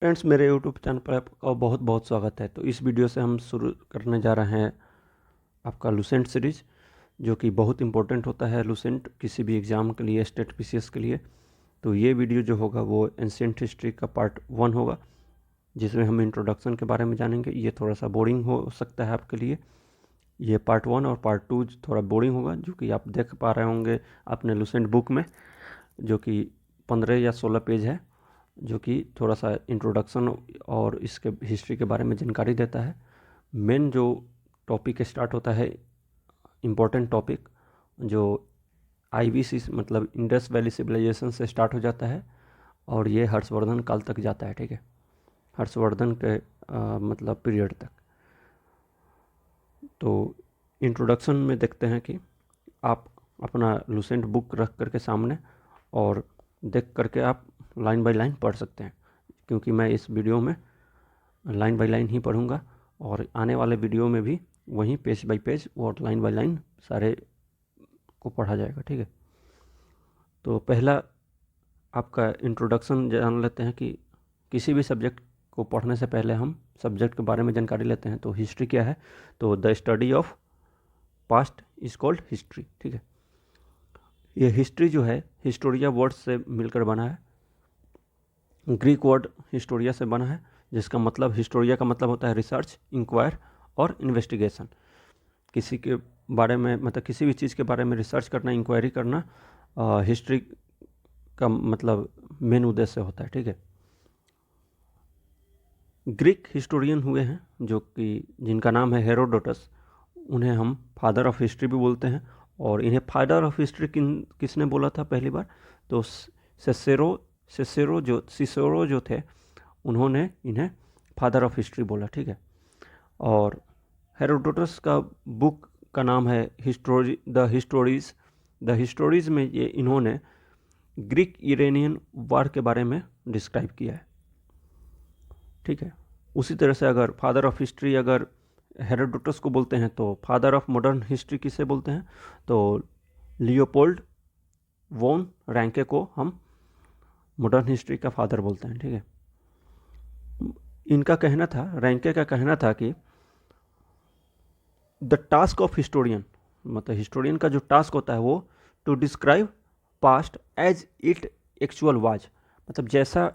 Friends, मेरे YouTube channel पर आपका बहुत बहुत स्वागत है। तो इस वीडियो से हम शुरू करने जा रहे हैं आपका लूसेंट सीरीज, जो कि बहुत इंपॉर्टेंट होता है लूसेंट किसी भी एग्ज़ाम के लिए, स्टेट पीसीएस के लिए। तो ये वीडियो जो होगा वो एंशिएंट हिस्ट्री का पार्ट 1 होगा, जिसमें हम इंट्रोडक्शन के बारे में जानेंगे। ये थोड़ा सा बोरिंग हो सकता है आपके लिए। ये पार्ट 1 और पार्ट 2 थोड़ा बोरिंग होगा, जो कि आप देख पा रहे होंगे अपने लूसेंट बुक में, जो कि 15 या 16 पेज है, जो कि थोड़ा सा इंट्रोडक्शन और इसके हिस्ट्री के बारे में जानकारी देता है। मेन जो टॉपिक स्टार्ट होता है, इम्पोर्टेंट टॉपिक, जो आईवीसी मतलब इंडस वैली सिविलाइजेशन से स्टार्ट हो जाता है और ये हर्षवर्धन काल तक जाता है। ठीक है, हर्षवर्धन के मतलब पीरियड तक। तो इंट्रोडक्शन में देखते हैं कि आप अपना लूसेंट बुक रख करके सामने और देख करके आप लाइन बाय लाइन पढ़ सकते हैं, क्योंकि मैं इस वीडियो में लाइन बाय लाइन ही पढ़ूंगा और आने वाले वीडियो में भी वहीं पेज बाय पेज और लाइन बाय लाइन सारे को पढ़ा जाएगा। ठीक है, तो पहला आपका इंट्रोडक्शन जान लेते हैं कि किसी भी सब्जेक्ट को पढ़ने से पहले हम सब्जेक्ट के बारे में जानकारी लेते हैं। तो हिस्ट्री क्या है? तो the study of past is called history. ठीक है, ये हिस्ट्री जो है हिस्टोरिया वर्ड से मिलकर बना है। ग्रीक वर्ड हिस्टोरिया से बना है, जिसका मतलब, हिस्टोरिया का मतलब होता है रिसर्च, इंक्वायर और इन्वेस्टिगेशन। किसी के बारे में, मतलब किसी भी चीज़ के बारे में रिसर्च करना, इंक्वायरी करना, हिस्ट्री का मतलब मेन उद्देश्य होता है। ठीक है, ग्रीक हिस्टोरियन हुए हैं जो कि जिनका नाम है हेरोडोटस। उन्हें हम फादर ऑफ हिस्ट्री भी बोलते हैं। और इन्हें फादर ऑफ हिस्ट्री किसने बोला था पहली बार? तो सिसेरो जो थे, उन्होंने इन्हें फादर ऑफ हिस्ट्री बोला। ठीक है, और हेरोडोटस का बुक का नाम है द हिस्टोरीज में ये इन्होंने ग्रीक इरेनियन वार के बारे में डिस्क्राइब किया है। ठीक है, उसी तरह से अगर फादर ऑफ हिस्ट्री अगर हेरोडोटस को बोलते हैं, तो फादर ऑफ मॉडर्न हिस्ट्री किसे बोलते हैं? तो लियोपोल्ड वॉन रैंके को हम मॉडर्न हिस्ट्री का फादर बोलते हैं। ठीक है, इनका कहना था, रैंके का कहना था कि द टास्क ऑफ हिस्टोरियन, मतलब हिस्टोरियन का जो टास्क होता है वो to describe past as it actual was, मतलब जैसा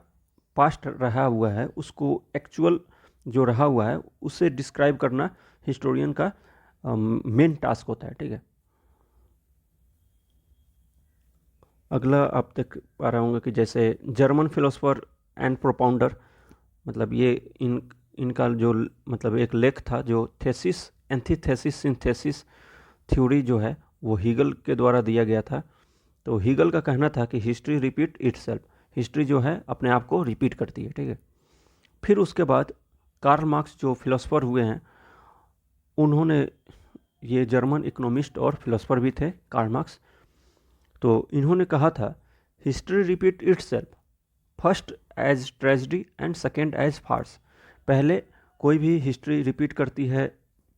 पास्ट रहा हुआ है उसको एक्चुअल जो रहा हुआ है उससे डिस्क्राइब करना हिस्टोरियन का मेन टास्क होता है। ठीक है, अगला आप देख पा रहे होंगे कि जैसे जर्मन फिलोसफर एंड प्रोपाउंडर, मतलब ये इनका जो मतलब एक लेख था, जो थेसिस एंटीथेसिस सिंथेसिस थ्योरी जो है वो हीगल के द्वारा दिया गया था। तो हीगल का कहना था कि हिस्ट्री रिपीट इटसेल्फ, हिस्ट्री जो है अपने आप को रिपीट करती है। ठीक है, फिर उसके बाद कार्ल मार्क्स जो फिलोसफर हुए हैं, उन्होंने, ये जर्मन इकोनॉमिस्ट और फिलोसफर भी थे कार्ल मार्क्स, तो इन्होंने कहा था history repeat itself first as tragedy and second as farce. पहले कोई भी हिस्ट्री रिपीट करती है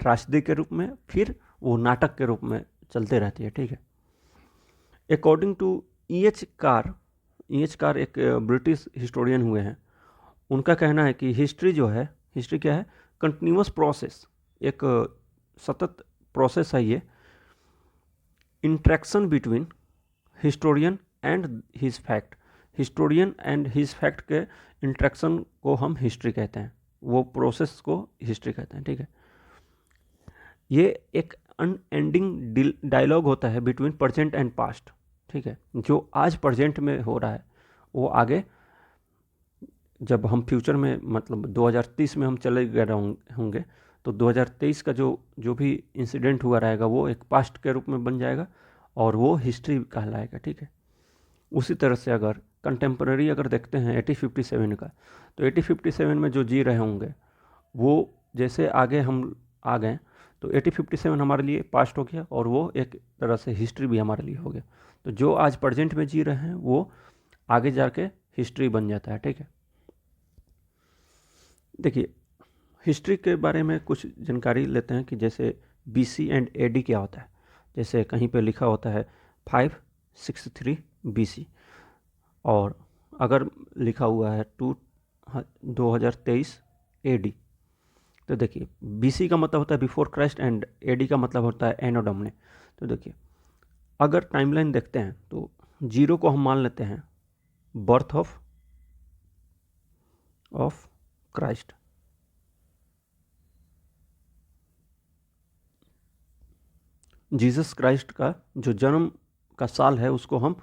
ट्रेजिडी के रूप में, फिर वो नाटक के रूप में चलते रहती है। ठीक है, according to E H Carr एक ब्रिटिश हिस्टोरियन हुए हैं। उनका कहना है कि हिस्ट्री जो है, हिस्ट्री क्या है? कंटिन्यूस प्रोसेस, एक सतत प्रोसेस है ये, interaction between historian and his fact. Historian and his fact के इंट्रैक्शन को हम हिस्ट्री कहते हैं, वो प्रोसेस को हिस्ट्री कहते हैं। ठीक है, ये एक अनएंडिंग डायलॉग होता है बिटवीन प्रेजेंट एंड पास्ट। ठीक है, जो आज प्रेजेंट में हो रहा है वो आगे, जब हम फ्यूचर में मतलब 2030 में हम चले गए होंगे, तो 2023 का जो जो भी इंसिडेंट हुआ रहेगा वो एक पास्ट के रूप में बन जाएगा और वो हिस्ट्री कहलाएगा। ठीक है, उसी तरह से अगर कंटेम्प्रेरी अगर देखते हैं 1857 का, तो 1857 में जो जी रहे होंगे वो जैसे आगे हम आ गए, तो 1857 हमारे लिए पास्ट हो गया और वो एक तरह से हिस्ट्री भी हमारे लिए हो गया। तो जो आज प्रेजेंट में जी रहे हैं वो आगे जाके हिस्ट्री बन जाता है। ठीक है, देखिए हिस्ट्री के बारे में कुछ जानकारी लेते हैं कि जैसे BC एंड AD क्या होता है। जैसे कहीं पे लिखा होता है 563 BC, और अगर लिखा हुआ है 2023 AD। तो देखिए BC का मतलब होता है बिफोर क्राइस्ट एंड AD का मतलब होता है एनो डोमिनी। तो देखिए अगर टाइमलाइन देखते हैं तो 0 को हम मान लेते हैं birth of Christ. Jesus Christ का जो जन्म का साल है उसको हम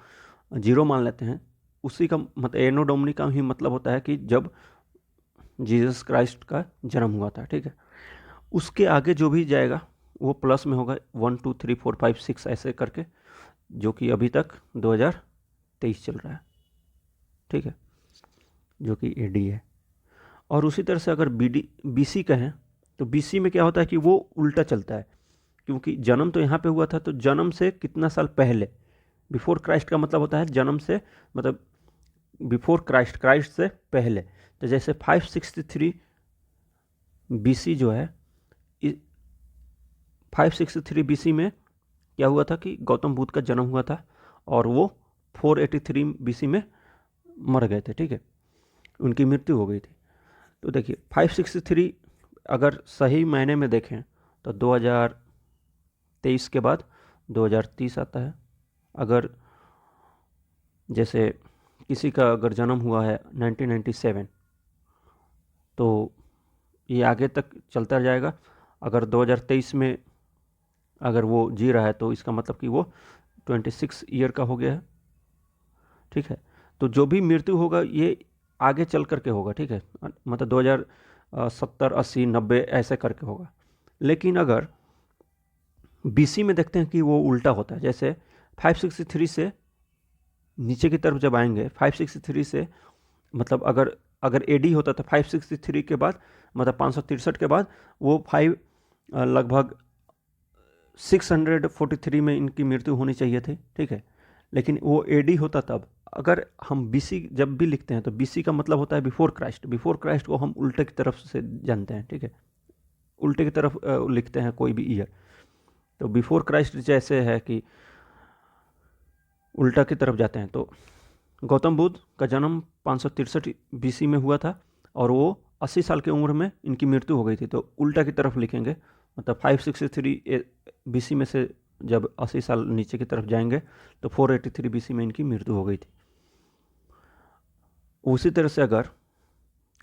0 मान लेते हैं। उसी का मतलब एनो डोमिनी का ही मतलब होता है कि जब जीसस क्राइस्ट का जन्म हुआ था, ठीक है। उसके आगे जो भी जाएगा वो प्लस में होगा, 1 2 3 4 5 6 ऐसे करके, जो कि अभी तक 2023 चल रहा है, ठीक है, जो कि AD है। और उसी तरह से अगर BC कहें तो BC में क्या होता है कि वो उल्टा चलता है, क्योंकि जन्म तो यहाँ पे हुआ था, तो जन्म से कितना साल पहले, बिफोर क्राइस्ट का मतलब होता है जन्म से, मतलब बिफोर क्राइस्ट, क्राइस्ट से पहले। तो जैसे 563 BC जो है, 563 BC में क्या हुआ था कि गौतम बुद्ध का जन्म हुआ था और वो 483 BC में मर गए थे, ठीक है, उनकी मृत्यु हो गई थी। तो देखिए 563 अगर सही मायने में देखें तो 2023 के बाद 2030 आता है। अगर जैसे किसी का अगर जन्म हुआ है 1997 तो ये आगे तक चलता जाएगा। अगर 2023 में अगर वो जी रहा है तो इसका मतलब कि वो 26 ईयर का हो गया है, ठीक है। तो जो भी मृत्यु होगा ये आगे चल करके होगा, ठीक है, मतलब 2070 80 90 ऐसे करके होगा। लेकिन अगर BC में देखते हैं कि वो उल्टा होता है। जैसे 563 से नीचे की तरफ जब आएंगे, 563 से मतलब अगर अगर AD होता तो 563 के बाद मतलब 563 के बाद वो 5 लगभग 643 में इनकी मृत्यु होनी चाहिए थी, ठीक है। लेकिन वो AD होता तब। अगर हम BC जब भी लिखते हैं तो BC का मतलब होता है बिफोर क्राइस्ट। बिफोर क्राइस्ट को हम उल्टे की तरफ से जानते हैं, ठीक है, उल्टे की तरफ लिखते हैं कोई भी ईयर। तो बिफोर क्राइस्ट जैसे है कि उल्टा की तरफ जाते हैं। तो गौतम बुद्ध का जन्म 563 BC में हुआ था और वो 80 साल की उम्र में इनकी मृत्यु हो गई थी। तो उल्टा की तरफ लिखेंगे, मतलब 563 BC में से जब 80 साल नीचे की तरफ जाएंगे तो 483 BC में इनकी मृत्यु हो गई थी। उसी तरह से अगर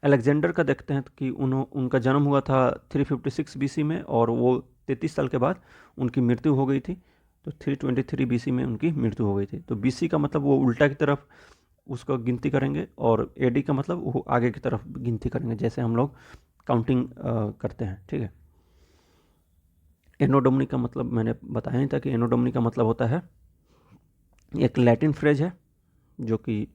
अलेक्जेंडर का देखते हैं कि उनका जन्म हुआ था 356 BC में और वो 33 साल के बाद उनकी मृत्यु हो गई थी। तो 323 BC में उनकी मृत्यु हो गई थी। तो BC का मतलब वो उल्टा की तरफ उसको गिनती करेंगे और AD का मतलब वो आगे की तरफ गिनती करेंगे, जैसे हम लोग काउंटिंग करते हैं, ठीक है। एनो डोमिनी का मतलब मैंने बताया ही था कि एनो डोमिनी का मतलब होता है, एक लैटिन फ्रेज है जो कि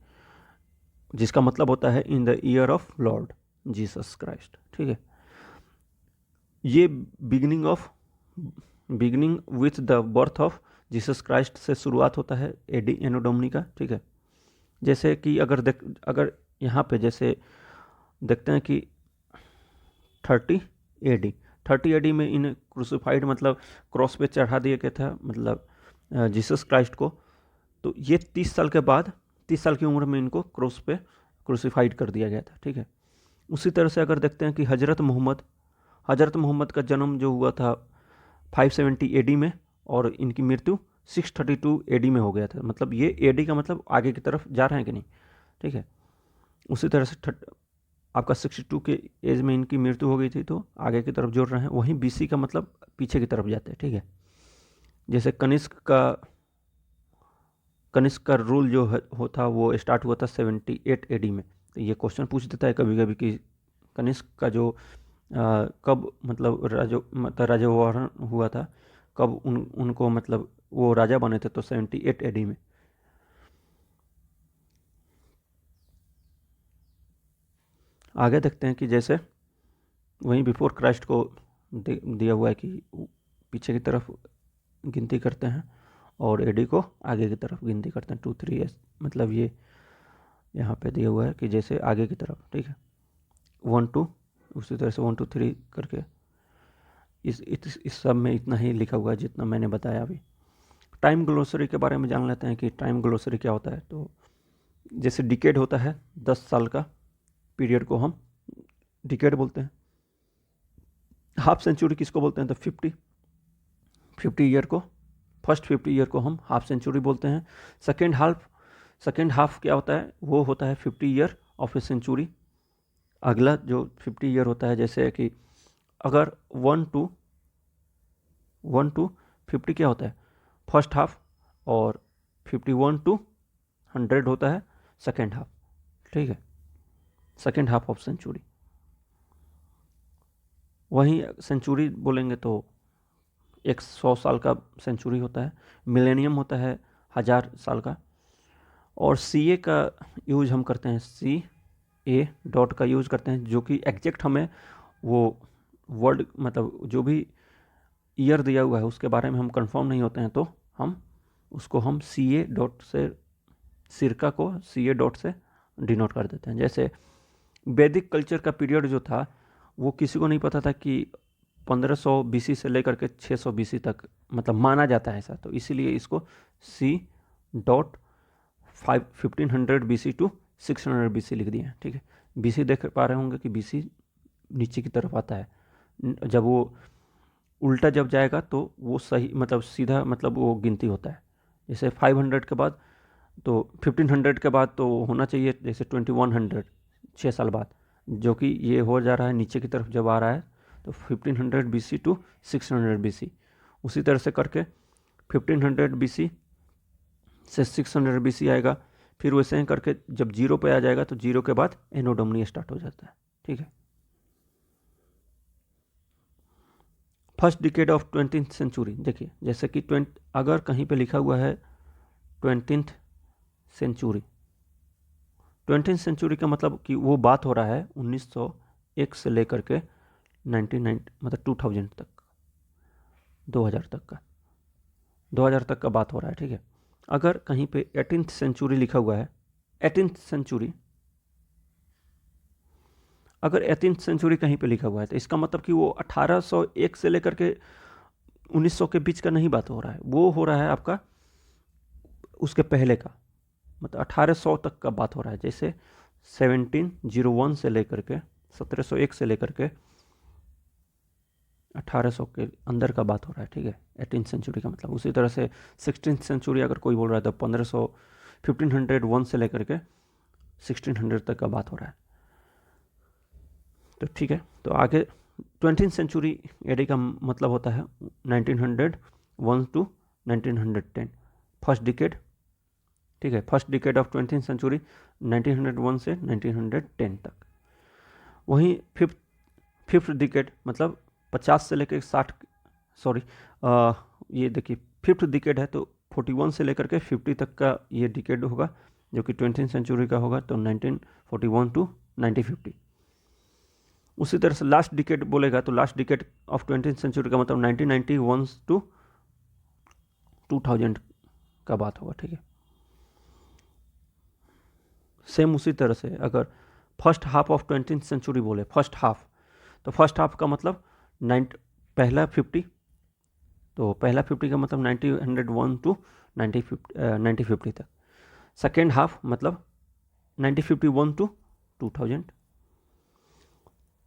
जिसका मतलब होता है in the year of Lord Jesus Christ, ठीक है। ये beginning with the birth of Jesus Christ से शुरुआत होता है AD एनो डोमिनी का, ठीक है। जैसे कि अगर यहाँ पे जैसे देखते हैं कि 30 AD, 30 AD में इन्हें क्रूसिफाइड मतलब क्रॉस पे चढ़ा दिया गया था, मतलब जीसस क्राइस्ट को। तो ये 30 साल के बाद 30 साल की उम्र में इनको क्रॉस पे क्रूसिफाइड कर दिया गया था, ठीक है। उसी तरह से अगर देखते हैं कि हज़रत मोहम्मद का जन्म जो हुआ था 570 AD में और इनकी मृत्यु 632 AD में हो गया था। मतलब ये AD का मतलब आगे की तरफ जा रहे हैं कि नहीं, ठीक है। उसी तरह से आपका 62 के एज में इनकी मृत्यु हो गई थी तो आगे की तरफ जोड़ रहे हैं। वहीं BC का मतलब पीछे की तरफ जाते हैं, ठीक है। जैसे कनिष्क का रूल जो होता वो स्टार्ट हुआ था 78 AD में। तो ये क्वेश्चन पूछ देता है कभी कभी कि कनिष्क का जो कब मतलब राजवाहन हुआ था, कब उनको मतलब वो राजा बने थे, तो 78 AD में। आगे देखते हैं कि जैसे वहीं बिफोर क्राइस्ट को दिया हुआ है कि पीछे की तरफ गिनती करते हैं और AD को आगे की तरफ गिनती करते हैं 2 3 मतलब ये यहाँ पे दिया हुआ है कि जैसे आगे की तरफ, ठीक है, 1 2, उसी तरह से 1 2 3 करके। इस सब में इतना ही लिखा हुआ है जितना मैंने बताया अभी। टाइम ग्लोसरी के बारे में जान लेते हैं कि टाइम ग्लोसरी क्या होता है। तो जैसे डिकेड होता है 10 साल का, पीरियड को हम डिकेड बोलते हैं। हाफ सेंचुरी किसको बोलते हैं? तो 50 ईयर को, फर्स्ट 50 ईयर को हम हाफ सेंचुरी बोलते हैं। सेकेंड हाफ क्या होता है? वो होता है 50 ईयर ऑफ ए सेंचुरी। अगला जो 50 ईयर होता है, जैसे कि अगर 1 to 50 क्या होता है? फर्स्ट हाफ, और 51 to 100 होता है सेकेंड हाफ, ठीक है, सेकेंड हाफ ऑफ सेंचुरी। वहीं सेंचुरी बोलेंगे तो 100 साल का सेंचुरी होता है। मिलेनियम होता है 1000 साल का। और CA का यूज हम करते हैं, CA डॉट का यूज करते हैं, जो कि एग्जैक्ट हमें वो वर्ड मतलब जो भी ईयर दिया हुआ है उसके बारे में हम कंफर्म नहीं होते हैं, तो हम उसको हम CA डॉट से, सिरका को CA डॉट से डिनोट कर देते हैं। जैसे वैदिक कल्चर का पीरियड जो था वो किसी को नहीं पता था कि 1500 BC से लेकर के 600 BC तक मतलब माना जाता है ऐसा, तो इसीलिए इसको C dot 1500 BC to 600 BC लिख दिए हैं, ठीक है। BC देख पा रहे होंगे कि BC नीचे की तरफ आता है, जब वो उल्टा जब जाएगा तो वो सही मतलब सीधा मतलब वो गिनती होता है। जैसे 500 के बाद तो 1500 के बाद तो होना चाहिए जैसे 2100 6 साल बाद, जो कि ये हो जा रहा है नीचे की तरफ जब आ रहा है, तो 1500 BC टू 600 BC। उसी तरह से करके 1500 BC से 600 BC आएगा, फिर वैसे ही करके जब जीरो पे आ जाएगा तो जीरो के बाद एनो डोमिनी स्टार्ट हो जाता है, ठीक है। First decade of 20th century, देखिए जैसे कि अगर कहीं पे लिखा हुआ है 20th सेंचुरी, 20th सेंचुरी का मतलब कि वो बात हो रहा है 1901 से लेकर के 1990 मतलब 2000 तक, 2000 तक का, 2000 तक का बात हो रहा है, ठीक है। अगर कहीं पे 18th सेंचुरी लिखा हुआ है, 18th सेंचुरी, अगर 18th सेंचुरी कहीं पे लिखा हुआ है तो इसका मतलब कि वो 1801 से लेकर के 1900 के बीच का नहीं बात हो रहा है, वो हो रहा है आपका उसके पहले का, मतलब 1800 तक का बात हो रहा है। जैसे 1701 से लेकर के 1701 से लेकर के 1800 के अंदर का बात हो रहा है, ठीक है, 18th सेंचुरी का मतलब। उसी तरह से 16th सेंचुरी अगर कोई बोल रहा है तो 1501 से लेकर के 1600 तक का बात हो रहा है, तो ठीक है। तो आगे 20th सेंचुरी एडी का मतलब होता है 1901 टू 1910, फर्स्ट डिकेड, ठीक है। First decade of 20th century 1901 से 1910 तक। वहीं फिफ्थ डिकेड मतलब 50 से लेकर 60, सॉरी ये देखिए फिफ्थ डिकेड है तो 41 से लेकर के 50 तक का ये डिकेड होगा, जो कि 20th सेंचुरी का होगा, तो 1941 टू 1950। उसी तरह से लास्ट डिकेड बोलेगा तो last decade of 20th century का मतलब 1991 टू 2000 का बात होगा, ठीक है। सेम उसी तरह से अगर first half of 20th century बोले, फर्स्ट हाफ, तो फर्स्ट हाफ का मतलब पहला 50, तो पहला 50 का मतलब 1901 टू 1950 तक। सेकेंड हाफ मतलब 1951 टू 2000।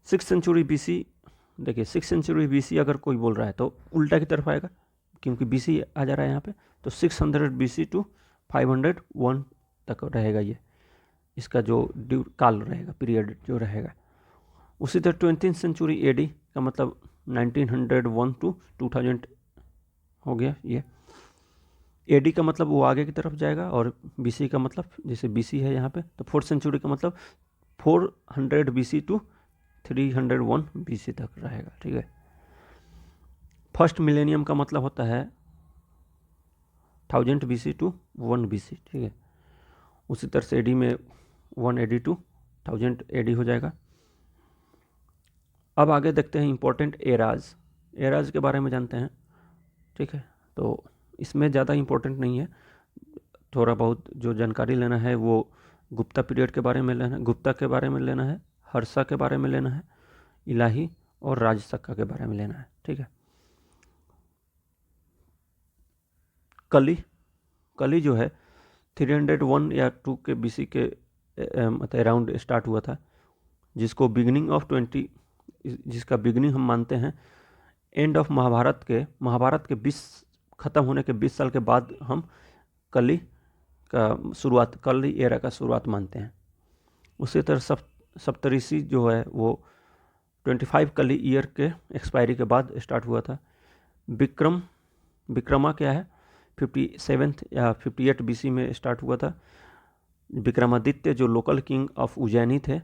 6th सेंचुरी BC, देखिए 6th सेंचुरी BC अगर कोई बोल रहा है तो उल्टा की तरफ आएगा, क्योंकि BC आ जा रहा है यहाँ पे, तो 600 BC टू 501 तक रहेगा ये, इसका जो काल रहेगा, पीरियड जो रहेगा। उसी तरह 20th सेंचुरी AD का मतलब 1901 टू 2000 हो गया ये। AD का मतलब वो आगे की तरफ जाएगा, और BC का मतलब जैसे BC है यहाँ पे, तो 4th सेंचुरी का मतलब 400 BC टू 301 BC तक रहेगा, ठीक है। फर्स्ट मिलेनियम का मतलब होता है 1000 BC टू 1 BC, ठीक है। उसी तरह से AD में 1 AD टू 1000 AD हो जाएगा। अब आगे देखते हैं इंपॉर्टेंट एराज के बारे में जानते हैं, ठीक है। तो इसमें ज़्यादा इंपॉर्टेंट नहीं है, थोड़ा बहुत जो जानकारी लेना है वो गुप्ता पीरियड के बारे में लेना है, गुप्ता के बारे में लेना है, हर्षा के बारे में लेना है, इलाही और राजसक्का के बारे में लेना है, ठीक है। कली जो है 301 या 2 के BC के मतलब अराउंड स्टार्ट हुआ था, जिसको बिगनिंग ऑफ 20, जिसका बिगनिंग हम मानते हैं एंड ऑफ महाभारत के 20 ख़त्म होने के 20 साल के बाद हम कली एरा का शुरुआत मानते हैं। उसी तरह सप्तऋषि जो है वो 25 कली ईयर के एक्सपायरी के बाद स्टार्ट हुआ था। विक्रमा क्या है 57 या 58 BC में स्टार्ट हुआ था। विक्रमादित्य जो लोकल किंग ऑफ उज्जैनी थे,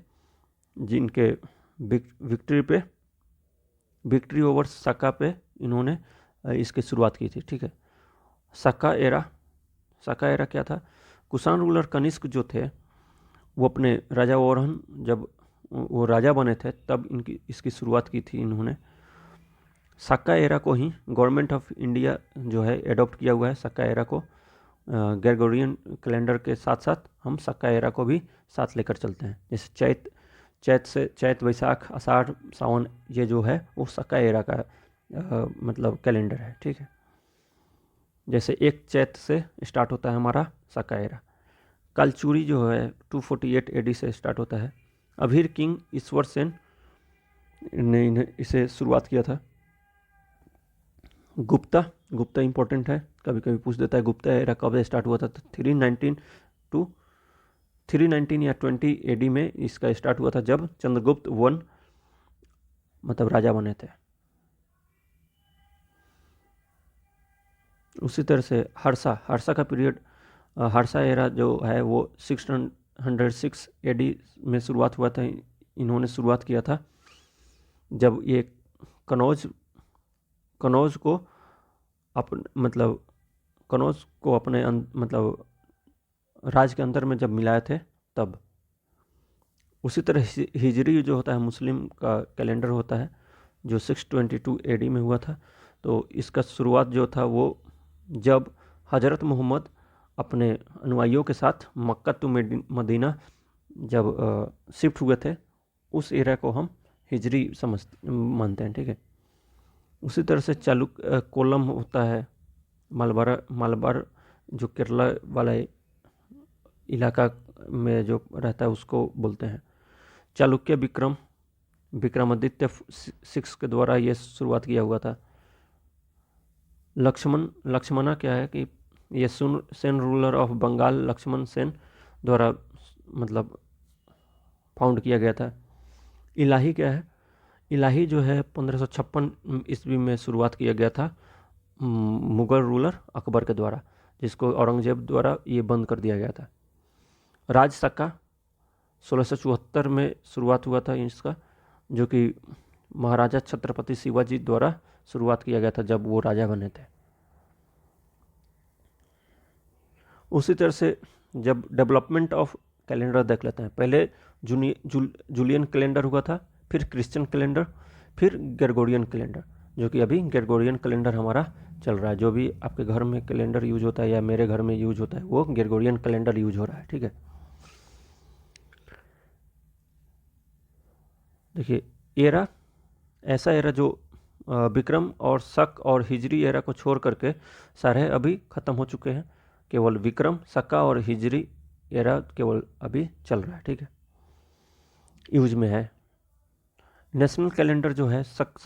जिनके विक्ट्री ओवर सक्का पे इन्होंने इसकी शुरुआत की थी, ठीक है। सक्का एरा क्या था? कुषाण रूलर कनिष्क जो थे वो अपने राजा वोरहन जब वो राजा बने थे तब इसकी शुरुआत की थी इन्होंने। सक्का एरा को ही गवर्नमेंट ऑफ इंडिया जो है एडॉप्ट किया हुआ है। सक्का एरा को ग्रेगोरियन कैलेंडर के साथ साथ हम सक्का एरा को भी साथ लेकर चलते हैं। जैसे चैत वैशाख आषाढ़ सावन ये जो है वो सक्का एरा का मतलब कैलेंडर है, ठीक है। जैसे 1 चैत से स्टार्ट होता है हमारा सक्का एरा। कालचूरी जो है 248 AD से स्टार्ट होता है। अभीर किंग ईश्वर सेन ने इसे शुरुआत किया था। गुप्ता इंपॉर्टेंट है, कभी कभी पूछ देता है गुप्ता एरा कब स्टार्ट हुआ था। तो 319 या 20 AD में इसका स्टार्ट हुआ था, जब चंद्रगुप्त वन मतलब राजा बने थे। उसी तरह से हर्षा का पीरियड, हर्षा एरा जो है वो 606 AD में शुरुआत हुआ था। इन्होंने शुरुआत किया था जब ये कनौज को अपने मतलब राज के अंदर में जब मिलाए थे तब। उसी तरह हिजरी जो होता है मुस्लिम का कैलेंडर होता है जो 622 AD में हुआ था। तो इसका शुरुआत जो था वो जब हज़रत मोहम्मद अपने अनुयायियों के साथ मक्का टू मदीना जब शिफ्ट हुए थे, उस एरा को हम हिजरी मानते हैं, ठीक है। उसी तरह से कोलम होता है, मलबार जो केरला वाला इलाका में जो रहता है उसको बोलते हैं। चालुक्य विक्रमादित्य 6 के द्वारा ये शुरुआत किया हुआ था। लक्ष्मणा क्या है कि ये सेन रूलर ऑफ बंगाल लक्ष्मण सेन द्वारा मतलब फाउंड किया गया था। इलाही क्या है? इलाही जो है 1556 ईस्वी में शुरुआत किया गया था मुगल रूलर अकबर के द्वारा, जिसको औरंगजेब द्वारा ये बंद कर दिया गया था। राज सक्का 1674 में शुरुआत हुआ था इसका, जो कि महाराजा छत्रपति शिवाजी द्वारा शुरुआत किया गया था जब वो राजा बने थे। उसी तरह से जब डेवलपमेंट ऑफ कैलेंडर देख लेते हैं, पहले जूलियन कैलेंडर हुआ था, फिर क्रिश्चियन कैलेंडर, फिर ग्रेगोरियन कैलेंडर, जो कि अभी ग्रेगोरियन कैलेंडर हमारा चल रहा है। जो भी आपके घर में कैलेंडर यूज होता है या मेरे घर में यूज होता है वो ग्रेगोरियन कैलेंडर यूज हो रहा है, ठीक है। देखिए एरा ऐसा एरा जो विक्रम और शक और हिजरी एरा को छोड़ करके सारे अभी ख़त्म हो चुके हैं। केवल विक्रम, शक्का और हिजरी एरा केवल अभी चल रहा है, ठीक है, यूज में है। नेशनल कैलेंडर जो है शक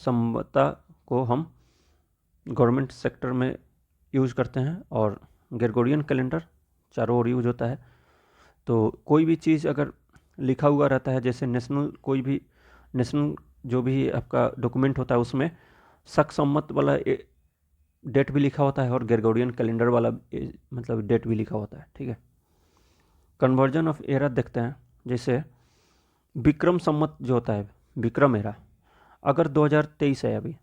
संवता को हम गवर्नमेंट सेक्टर में यूज करते हैं, और ग्रेगोरियन कैलेंडर चारों ओर यूज होता है। तो कोई भी चीज़ अगर लिखा हुआ रहता है, जैसे नेशनल जो भी आपका डॉक्यूमेंट होता है उसमें शक सम्मत वाला डेट भी लिखा होता है और ग्रेगोरियन कैलेंडर वाला मतलब डेट भी लिखा होता है, ठीक है। कन्वर्जन ऑफ एरा देखते हैं, जैसे विक्रम सम्मत जो होता है विक्रम एरा, अगर 2023 है अभी,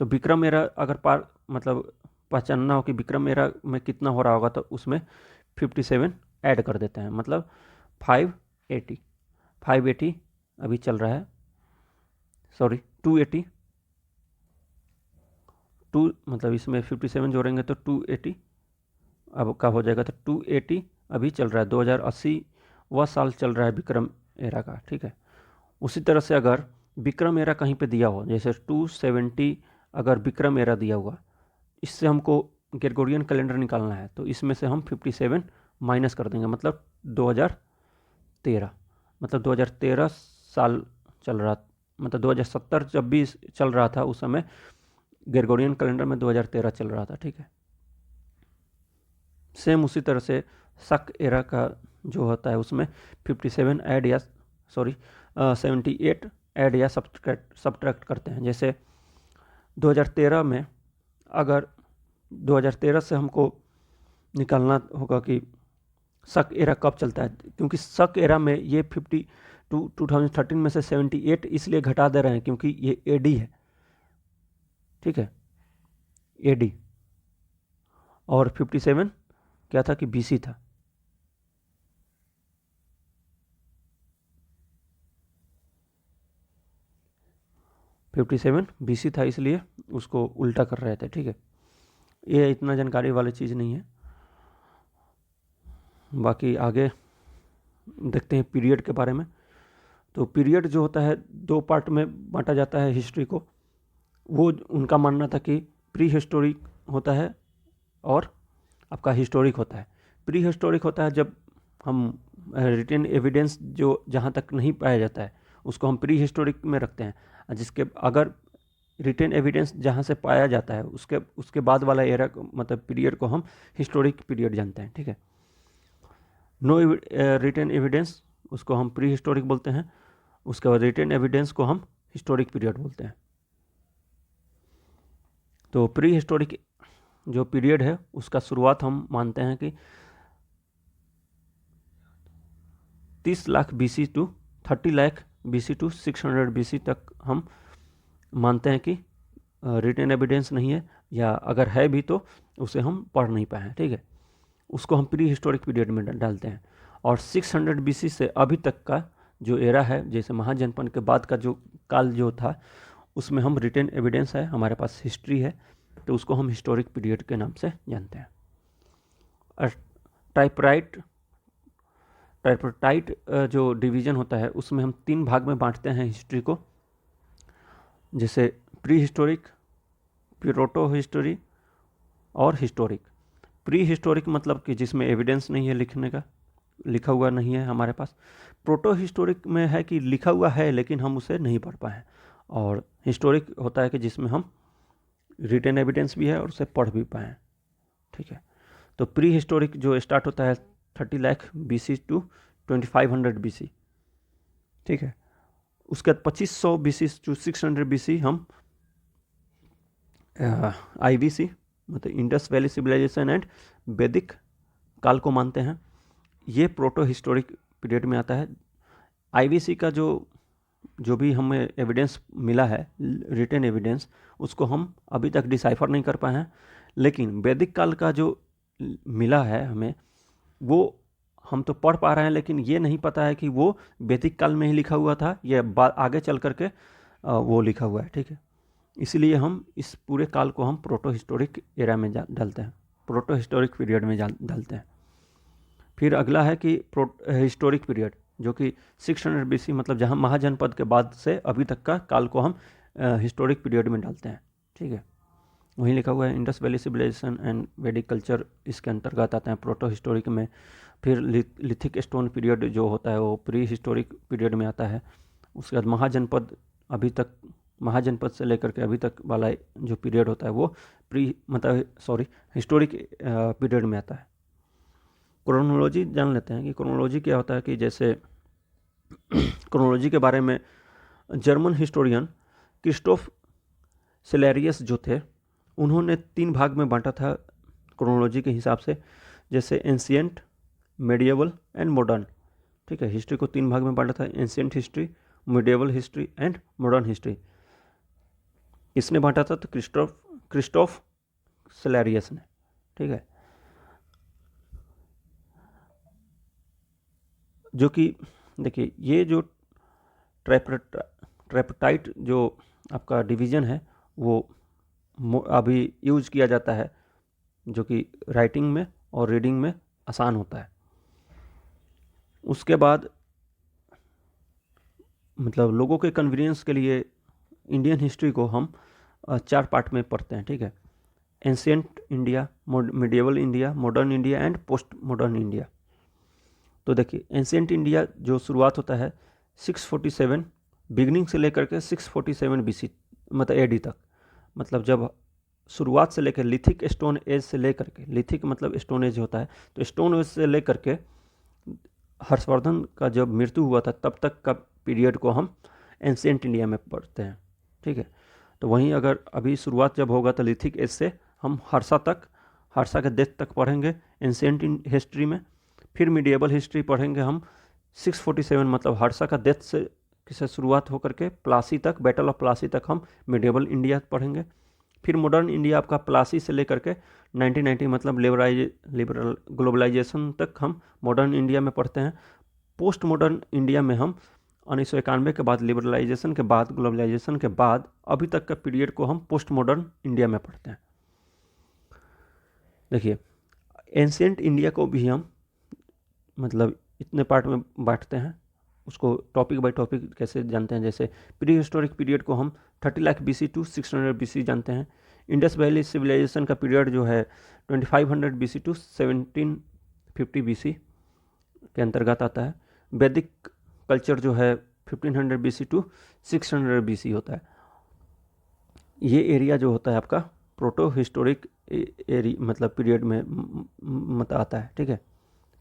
तो विक्रम एरा अगर मतलब पहचानना हो कि विक्रम एरा में कितना हो रहा होगा, तो उसमें 57 ऐड कर देते हैं, मतलब 580 अभी चल रहा है, सॉरी 282 मतलब इसमें 57 जोड़ेंगे तो 280 अब का हो जाएगा, तो 280 अभी चल रहा है। 2080 वह साल चल रहा है विक्रम एरा का, ठीक है। उसी तरह से अगर विक्रम एरा कहीं पे दिया हो, जैसे 270 अगर विक्रम एरा दिया हुआ, इससे हमको ग्रेगोरियन कैलेंडर निकालना है, तो इसमें से हम 57 माइनस कर देंगे, मतलब 2013 मतलब 2013 साल चल रहा, मतलब 2070 जब भी चल रहा था उस समय ग्रेगोरियन कैलेंडर में 2013 चल रहा था, ठीक है। सेम उसी तरह से शक एरा का जो होता है उसमें 57 ऐड या 78 ऐड या सब्ट्रैक्ट करते हैं। जैसे 2013 में अगर 2013 से हमको निकालना होगा कि शक एरा कब चलता है, क्योंकि शक एरा में ये 2013 में से 78 इसलिए घटा दे रहे हैं क्योंकि ये एडी है, ठीक है, एडी, और 57 क्या था कि बीसी था। बीसी था, इसलिए उसको उल्टा कर रहे थे, ठीक है। ये इतना जानकारी वाली चीज़ नहीं है। बाकी आगे देखते हैं पीरियड के बारे में। तो पीरियड जो होता है 2 पार्ट में बांटा जाता है हिस्ट्री को। वो उनका मानना था कि प्री हिस्टोरिक होता है और आपका हिस्टोरिक होता है। प्री हिस्टोरिक होता है जब हम रिटन एविडेंस जो जहाँ तक नहीं पाया जाता है उसको हम प्री हिस्टोरिक में रखते हैं, जिसके अगर रिटन एविडेंस जहाँ से पाया जाता है उसके बाद वाला एरा मतलब पीरियड को हम हिस्टोरिक पीरियड जानते हैं, ठीक है। नो रिटन एविडेंस उसको हम प्री हिस्टोरिक बोलते हैं। उसके बाद रिटन एविडेंस को हम हिस्टोरिक पीरियड बोलते हैं। तो प्री हिस्टोरिक जो पीरियड है उसका शुरुआत हम मानते हैं कि 30 lakh BC to 30 lakh BC to 600 BC तक हम मानते हैं कि रिटन एविडेंस नहीं है, या अगर है भी तो उसे हम पढ़ नहीं पाए हैं, ठीक है। उसको हम प्री हिस्टोरिक पीरियड में डालते हैं। और 600 बीसी से अभी तक का जो एरा है, जैसे महाजनपद के बाद का जो काल जो था उसमें हम रिटन एविडेंस है, हमारे पास हिस्ट्री है, तो उसको हम हिस्टोरिक पीरियड के नाम से जानते हैं। और ट्राइपरटाइट जो डिवीजन होता है उसमें हम 3 भाग में बांटते हैं हिस्ट्री को, जैसे प्री हिस्टोरिक, प्रोटो हिस्टोरी और हिस्टोरिक। प्री हिस्टोरिक मतलब कि जिसमें एविडेंस नहीं है लिखने का, लिखा हुआ नहीं है हमारे पास। प्रोटो हिस्टोरिक में है कि लिखा हुआ है लेकिन हम उसे नहीं पढ़ पाए। और हिस्टोरिक होता है कि जिसमें हम रिटन एविडेंस भी है और उसे पढ़ भी पाएँ, ठीक है। तो प्री हिस्टोरिक जो स्टार्ट होता है 30 लाख बीसी टू 2500 बीसी, ठीक है। उसके बाद 2500 बीसी टू 600 बीसी हम आईवीसी मतलब इंडस वैली सिविलाइजेशन एंड वैदिक काल को मानते हैं। ये प्रोटो हिस्टोरिक पीरियड में आता है। आईवीसी का जो भी हमें एविडेंस मिला है, रिटन एविडेंस, उसको हम अभी तक डिसाइफर नहीं कर पाए हैं। लेकिन वैदिक काल का जो मिला है हमें, वो हम तो पढ़ पा रहे हैं, लेकिन ये नहीं पता है कि वो वैदिक काल में ही लिखा हुआ था या आगे चल करके वो लिखा हुआ है, ठीक है। इसलिए हम इस पूरे काल को हम प्रोटो हिस्टोरिक एरा में डालते हैं, प्रोटो हिस्टोरिक पीरियड में डालते हैं। फिर अगला है कि हिस्टोरिक पीरियड, जो कि 600 बीसी मतलब जहाँ महाजनपद के बाद से अभी तक का काल को हम हिस्टोरिक पीरियड में डालते हैं, ठीक है। वहीं लिखा हुआ है इंडस वैली सिविलाइजेशन एंड वैदिक कल्चर इसके अंतर्गत आते हैं प्रोटो हिस्टोरिक में। फिर लिथिक स्टोन पीरियड जो होता है वो प्री हिस्टोरिक पीरियड में आता है। उसके बाद महाजनपद, अभी तक महाजनपद से लेकर के अभी तक वाला जो पीरियड होता है वो हिस्टोरिक पीरियड में आता है। क्रोनोलॉजी जान लेते हैं कि क्रोनोलॉजी क्या होता है। कि जैसे क्रोनोलॉजी के बारे में जर्मन हिस्टोरियन क्रिस्टोफ सेलेरियस जो थे, उन्होंने 3 भाग में बांटा था क्रोनोलॉजी के हिसाब से, जैसे एंशिएंट, मेडिएवल एंड मॉडर्न, ठीक है। हिस्ट्री को 3 भाग में बांटा था, ancient history, medieval history and modern history. किसने बांटा था? तो क्रिस्टोफ सेलेरियस ने, ठीक है। जो कि देखिए, ये जो ट्राइपरटाइट जो आपका डिवीज़न है वो अभी यूज किया जाता है, जो कि राइटिंग में और रीडिंग में आसान होता है। उसके बाद मतलब लोगों के कन्वीनियंस के लिए इंडियन हिस्ट्री को हम 4 पार्ट में पढ़ते हैं, ठीक है। Ancient India, medieval India, modern India and post modern India. तो देखिए एंशिएंट इंडिया जो शुरुआत होता है 647 बिगनिंग से लेकर के 647 BC मतलब AD तक, मतलब जब शुरुआत से लेकर लिथिक स्टोन एज से लेकर के, लिथिक मतलब स्टोन एज होता है, तो स्टोन एज से लेकर के हर्षवर्धन का जब मृत्यु हुआ था तब तक का पीरियड को हम एंशिएंट इंडिया में पढ़ते हैं, ठीक है। तो वहीं अगर अभी शुरुआत जब होगा तो लिथिक एज से हम हर्षा के डेथ तक पढ़ेंगे एंशिएंट हिस्ट्री में। फिर मिडिएबल हिस्ट्री पढ़ेंगे हम 647 मतलब हर्षा का डेथ से शुरुआत होकर के प्लासी तक, बैटल ऑफ प्लासी तक हम मिडिएबल इंडिया पढ़ेंगे। फिर मॉडर्न इंडिया आपका प्लासी से लेकर के 1990 मतलब लिबरल ग्लोबलाइजेशन तक हम मॉडर्न इंडिया में पढ़ते हैं। पोस्ट मॉडर्न इंडिया में हम 1991 के बाद, लिबरलाइजेशन के बाद, ग्लोबलाइजेशन के बाद अभी तक का पीरियड को हम पोस्ट मॉडर्न इंडिया में पढ़ते हैं। देखिए एंशिएंट इंडिया को भी हम मतलब इतने पार्ट में बांटते हैं, उसको टॉपिक बाय टॉपिक कैसे जानते हैं। जैसे प्री हिस्टोरिक पीरियड को हम 30 लाख BC टू 600 BC जानते हैं। इंडस वैली सिविलाइजेशन का पीरियड जो है 2500 BC टू 1750 BC के अंतर्गत आता है। वैदिक कल्चर जो है 1500 BC टू 600 BC होता है। ये एरिया जो होता है आपका प्रोटो हिस्टोरिक एरिया मतलब पीरियड में मत आता है, ठीक है,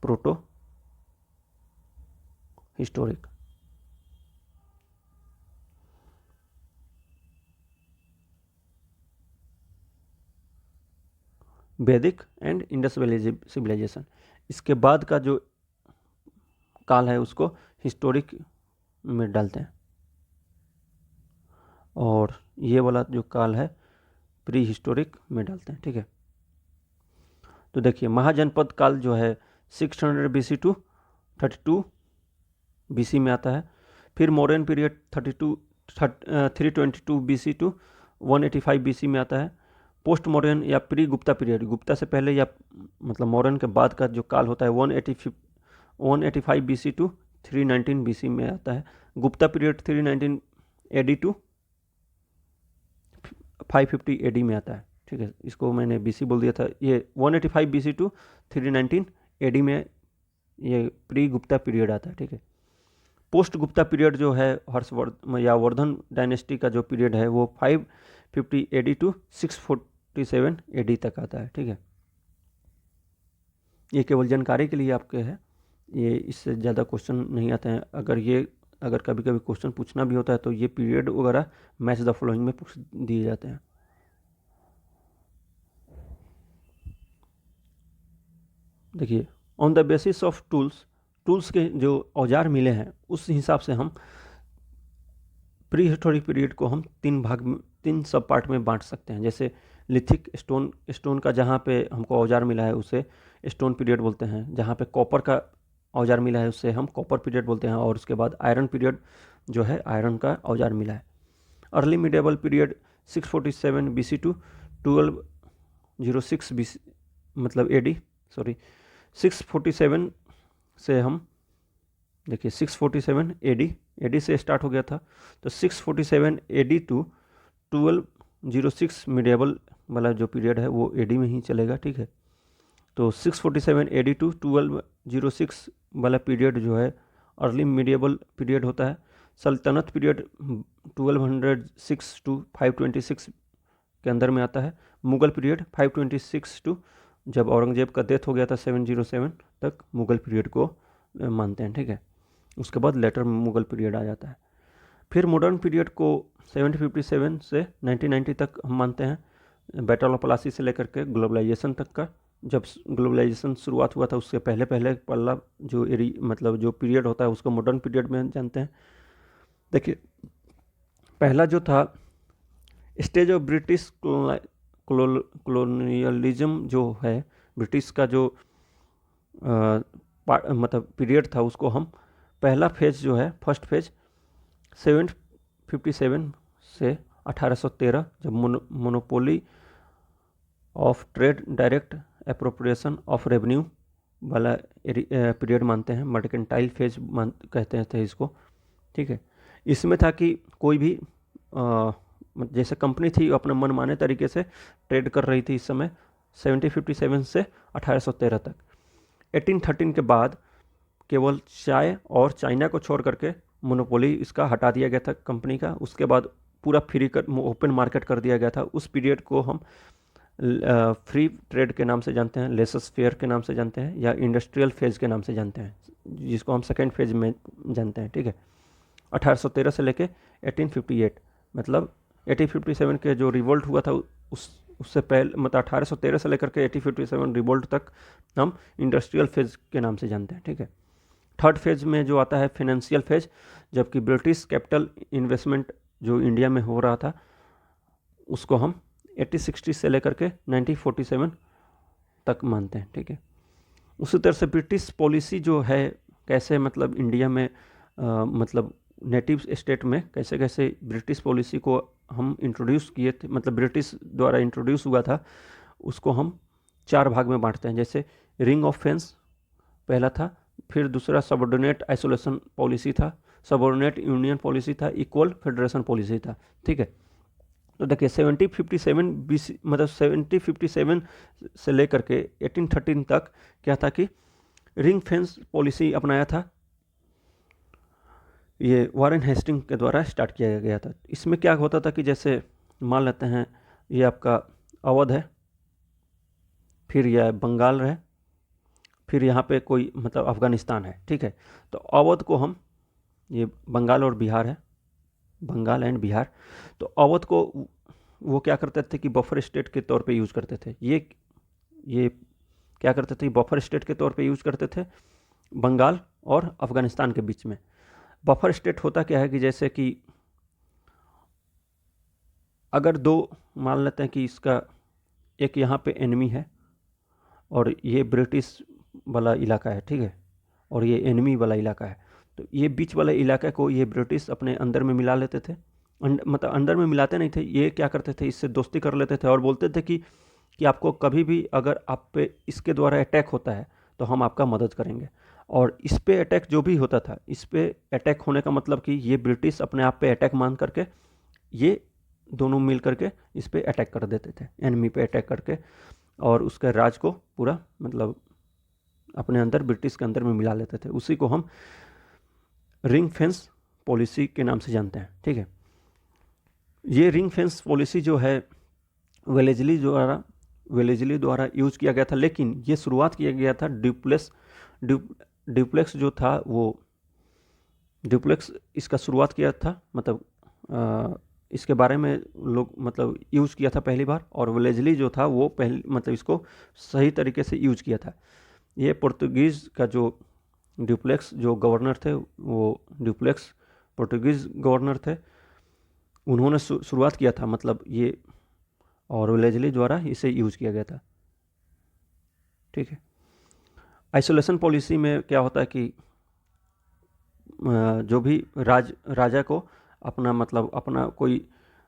प्रोटो हिस्टोरिक। वैदिक एंड इंडस वैली सिविलाइजेशन, इसके बाद का जो काल है उसको हिस्टोरिक में डालते हैं, और ये वाला जो काल है प्री हिस्टोरिक में डालते हैं, ठीक है। तो देखिए महाजनपद काल जो है 600 BC टू 32 BC में आता है। फिर modern period 322 BC to 185 BC में आता है। पोस्ट मॉडर्न या प्री गुप्ता पीरियड, गुप्ता से पहले या मतलब मॉडर्न के बाद का जो काल होता है 185 BC टू 319 BC में आता है। Gupta period 319 AD to 550 AD में आता है, ठीक है। इसको मैंने BC बोल दिया था। ये 185 BC टू 319 AD में ये प्री गुप्ता पीरियड आता है, ठीक है। पोस्ट गुप्ता पीरियड जो है हर्षवर्धन या वर्धन डायनेस्टी का जो पीरियड है वो 550 AD टू 647 AD तक आता है, ठीक है। ये केवल जानकारी के लिए आपके है, ये इससे ज़्यादा क्वेश्चन नहीं आते हैं। अगर कभी कभी क्वेश्चन पूछना भी होता है तो ये पीरियड वगैरह मैच द फॉलोइंग में पूछ दिए जाते हैं। देखिए on the basis of tools के जो औजार मिले हैं उस हिसाब से हम प्री हिस्टोरिक पीरियड को हम तीन सब पार्ट में बांट सकते हैं। जैसे लिथिक स्टोन का जहाँ पे हमको औजार मिला है उसे स्टोन पीरियड बोलते हैं। जहाँ पे कॉपर का औजार मिला है उससे हम कॉपर पीरियड बोलते हैं। और उसके बाद आयरन पीरियड जो है आयरन का औजार मिला है। Early medieval period 647 BC to 1206 BC मतलब AD 647 से हम देखिए 647 AD से स्टार्ट हो गया था, तो 647 AD टू 1206 मिडिएबल वाला जो पीरियड है वो AD में ही चलेगा, ठीक है। तो 647 AD टू 1206 वाला पीरियड जो है अर्ली मिडिएबल पीरियड होता है। सल्तनत पीरियड 1206 टू 526 के अंदर में आता है। मुगल पीरियड 526 टू जब औरंगजेब का डेथ हो गया था 707 तक मुगल पीरियड को मानते हैं, ठीक है। उसके बाद लेटर मुगल पीरियड आ जाता है। फिर मॉडर्न पीरियड को 1757 से 1990 तक हम मानते हैं। बैटल ऑफ प्लासी से लेकर के ग्लोबलाइजेशन तक का, जब ग्लोबलाइजेशन शुरुआत हुआ था उससे पहले पहला जो मतलब जो पीरियड होता है उसको मॉडर्न पीरियड में जानते हैं। देखिए पहला जो था स्टेज ऑफ ब्रिटिश कॉलोनियलिज्म जो है, ब्रिटिश का जो मतलब पीरियड था उसको हम पहला फेज जो है फर्स्ट फेज 757 से 1813 जब monopoly of trade direct appropriation of revenue वाला पीरियड मानते हैं। मर्केंटाइल फेज कहते थे इसको, ठीक है। इसमें था कि कोई भी जैसे कंपनी थी अपने मनमाने तरीके से ट्रेड कर रही थी इस समय 1757 से 1813 तक। 1813 के बाद केवल चाय और चाइना को छोड़ करके मोनोपोली इसका हटा दिया गया था कंपनी का। उसके बाद पूरा फ्री कर ओपन मार्केट कर दिया गया था। उस पीरियड को हम फ्री ट्रेड के नाम से जानते हैं, लेसस फेयर के नाम से जानते हैं, या इंडस्ट्रियल फेज के नाम से जानते हैं, जिसको हम सेकेंड फेज में जानते हैं। ठीक है, 1813 से लेके 1858, मतलब 1857 के जो रिवोल्ट हुआ था उससे पहले, मतलब 1813 से लेकर के 1857 रिवोल्ट तक हम इंडस्ट्रियल फेज के नाम से जानते हैं। ठीक है, थर्ड फेज में जो आता है फिनेंशियल फेज, जबकि ब्रिटिश कैपिटल इन्वेस्टमेंट जो इंडिया में हो रहा था उसको हम 1860 से लेकर के 1947 तक मानते हैं। ठीक है, उसी तरह से ब्रिटिश पॉलिसी जो है कैसे, मतलब इंडिया में मतलब नेटिव स्टेट में कैसे कैसे ब्रिटिश पॉलिसी को हम इंट्रोड्यूस किए थे, मतलब ब्रिटिश द्वारा इंट्रोड्यूस हुआ था, उसको हम 4 भाग में बांटते हैं। जैसे रिंग ऑफ फेंस पहला था, फिर दूसरा सबऑर्डिनेट आइसोलेशन पॉलिसी था, सबऑर्डिनेट यूनियन पॉलिसी था, इक्वल फेडरेशन पॉलिसी था। ठीक है, तो देखिए 1757 BC, मतलब 1757 से लेकर के 1813 तक क्या था कि रिंग फेंस पॉलिसी अपनाया था, ये वॉरेन हेस्टिंग के द्वारा स्टार्ट किया गया था। इसमें क्या होता था कि जैसे मान लेते हैं ये आपका अवध है, फिर यह बंगाल है, फिर यहाँ पे कोई मतलब अफ़गानिस्तान है। ठीक है, तो अवध को हम, ये बंगाल और बिहार है, बंगाल एंड बिहार, तो अवध को वो क्या करते थे कि बफर स्टेट के तौर पे यूज़ करते थे। ये क्या करते थे, बफर स्टेट के तौर पे यूज़ करते थे बंगाल और अफ़गानिस्तान के बीच में। बफर स्टेट होता क्या है कि जैसे कि अगर दो, मान लेते हैं कि इसका एक यहाँ पे एनिमी है और ये ब्रिटिश वाला इलाका है। ठीक है, और ये एनिमी वाला इलाका है, तो ये बीच वाले इलाके को ये ब्रिटिश अपने अंदर में मिला लेते थे। मतलब अंदर में मिलाते नहीं थे, ये क्या करते थे, इससे दोस्ती कर लेते थे और बोलते थे कि आपको कभी भी अगर आप पे इसके द्वारा अटैक होता है तो हम आपका मदद करेंगे। और इस पे अटैक जो भी होता था, इस पे अटैक होने का मतलब कि ये ब्रिटिश अपने आप पे अटैक मान करके ये दोनों मिल करके इस पे अटैक कर देते थे, एनिमी पे अटैक करके, और उसके राज को पूरा मतलब अपने अंदर ब्रिटिश के अंदर में मिला लेते थे। उसी को हम रिंग फेंस पॉलिसी के नाम से जानते हैं। ठीक है, ये रिंग फेंस पॉलिसी जो है वेलेजली द्वारा यूज किया गया था, लेकिन ये शुरुआत किया गया था ड्यूप्लेक्स जो था वो ड्यूप्लेक्स इसका शुरुआत किया था, मतलब इसके बारे में लोग मतलब यूज़ किया था पहली बार, और वेलेजली जो था वो पहले मतलब इसको सही तरीके से यूज किया था। ये पुर्तगीज़ का जो ड्यूप्लेक्स जो गवर्नर थे, वो ड्यूप्लेक्स पुर्तगीज़ गवर्नर थे, उन्होंने शुरुआत किया था, मतलब ये, और वेलेजली द्वारा इसे यूज किया गया था। ठीक है, आइसोलेशन पॉलिसी में क्या होता है कि जो भी राजा को अपना मतलब अपना कोई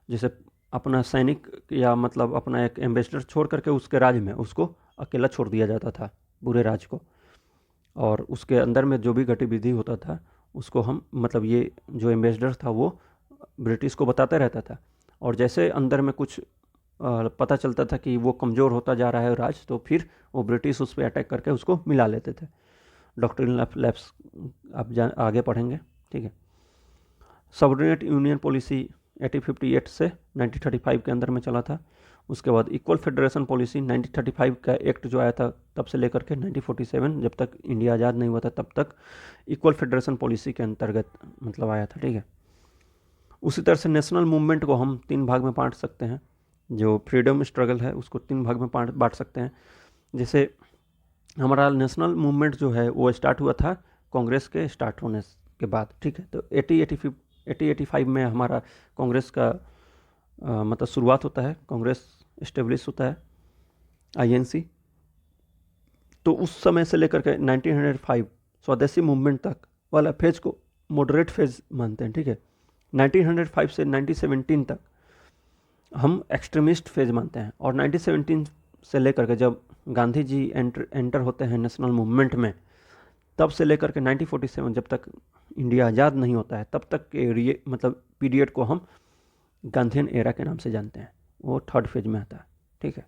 जैसे अपना सैनिक या मतलब अपना एक एम्बेसडर छोड़ करके उसके राज्य में उसको अकेला छोड़ दिया जाता था, पूरे राज्य को, और उसके अंदर में जो भी गतिविधि होता था उसको हम मतलब ये जो एम्बेसडर था वो ब्रिटिश को बताता रहता था, और जैसे अंदर में कुछ पता चलता था कि वो कमज़ोर होता जा रहा है राज, तो फिर वो ब्रिटिश उस पर अटैक करके उसको मिला लेते थे। डॉक्ट्रिनल लैप्स आप आगे पढ़ेंगे। ठीक है, सबऑर्डिनेट यूनियन पॉलिसी 1858 से 1935 के अंदर में चला था। उसके बाद इक्वल फेडरेशन पॉलिसी 1935 का एक्ट जो आया था तब से लेकर के 1947 जब तक इंडिया आज़ाद नहीं हुआ था तब तक इक्वल फेडरेशन पॉलिसी के अंतर्गत मतलब आया था। ठीक है, उसी तरह से नेशनल मूवमेंट को हम 3 भाग में बांट सकते हैं। जो फ्रीडम स्ट्रगल है उसको 3 भाग में बांट सकते हैं। जैसे हमारा नेशनल मूवमेंट जो है वो स्टार्ट हुआ था कांग्रेस के स्टार्ट होने के बाद। ठीक है, तो 1885 में हमारा कांग्रेस का मतलब शुरुआत होता है, कांग्रेस इस्टेब्लिश होता है, INC। तो उस समय से लेकर के 1905 स्वदेशी मूवमेंट तक वाला फेज को मॉडरेट फेज मानते हैं। ठीक है, 1905 से 1917 तक हम एक्सट्रीमिस्ट फेज मानते हैं, और 1917 से लेकर के जब गांधी जी एंटर होते हैं नेशनल मूवमेंट में, तब से लेकर के 1947 जब तक इंडिया आज़ाद नहीं होता है तब तक के मतलब पीरियड को हम गांधीयन एरा के नाम से जानते हैं, वो थर्ड फेज में आता है। ठीक है,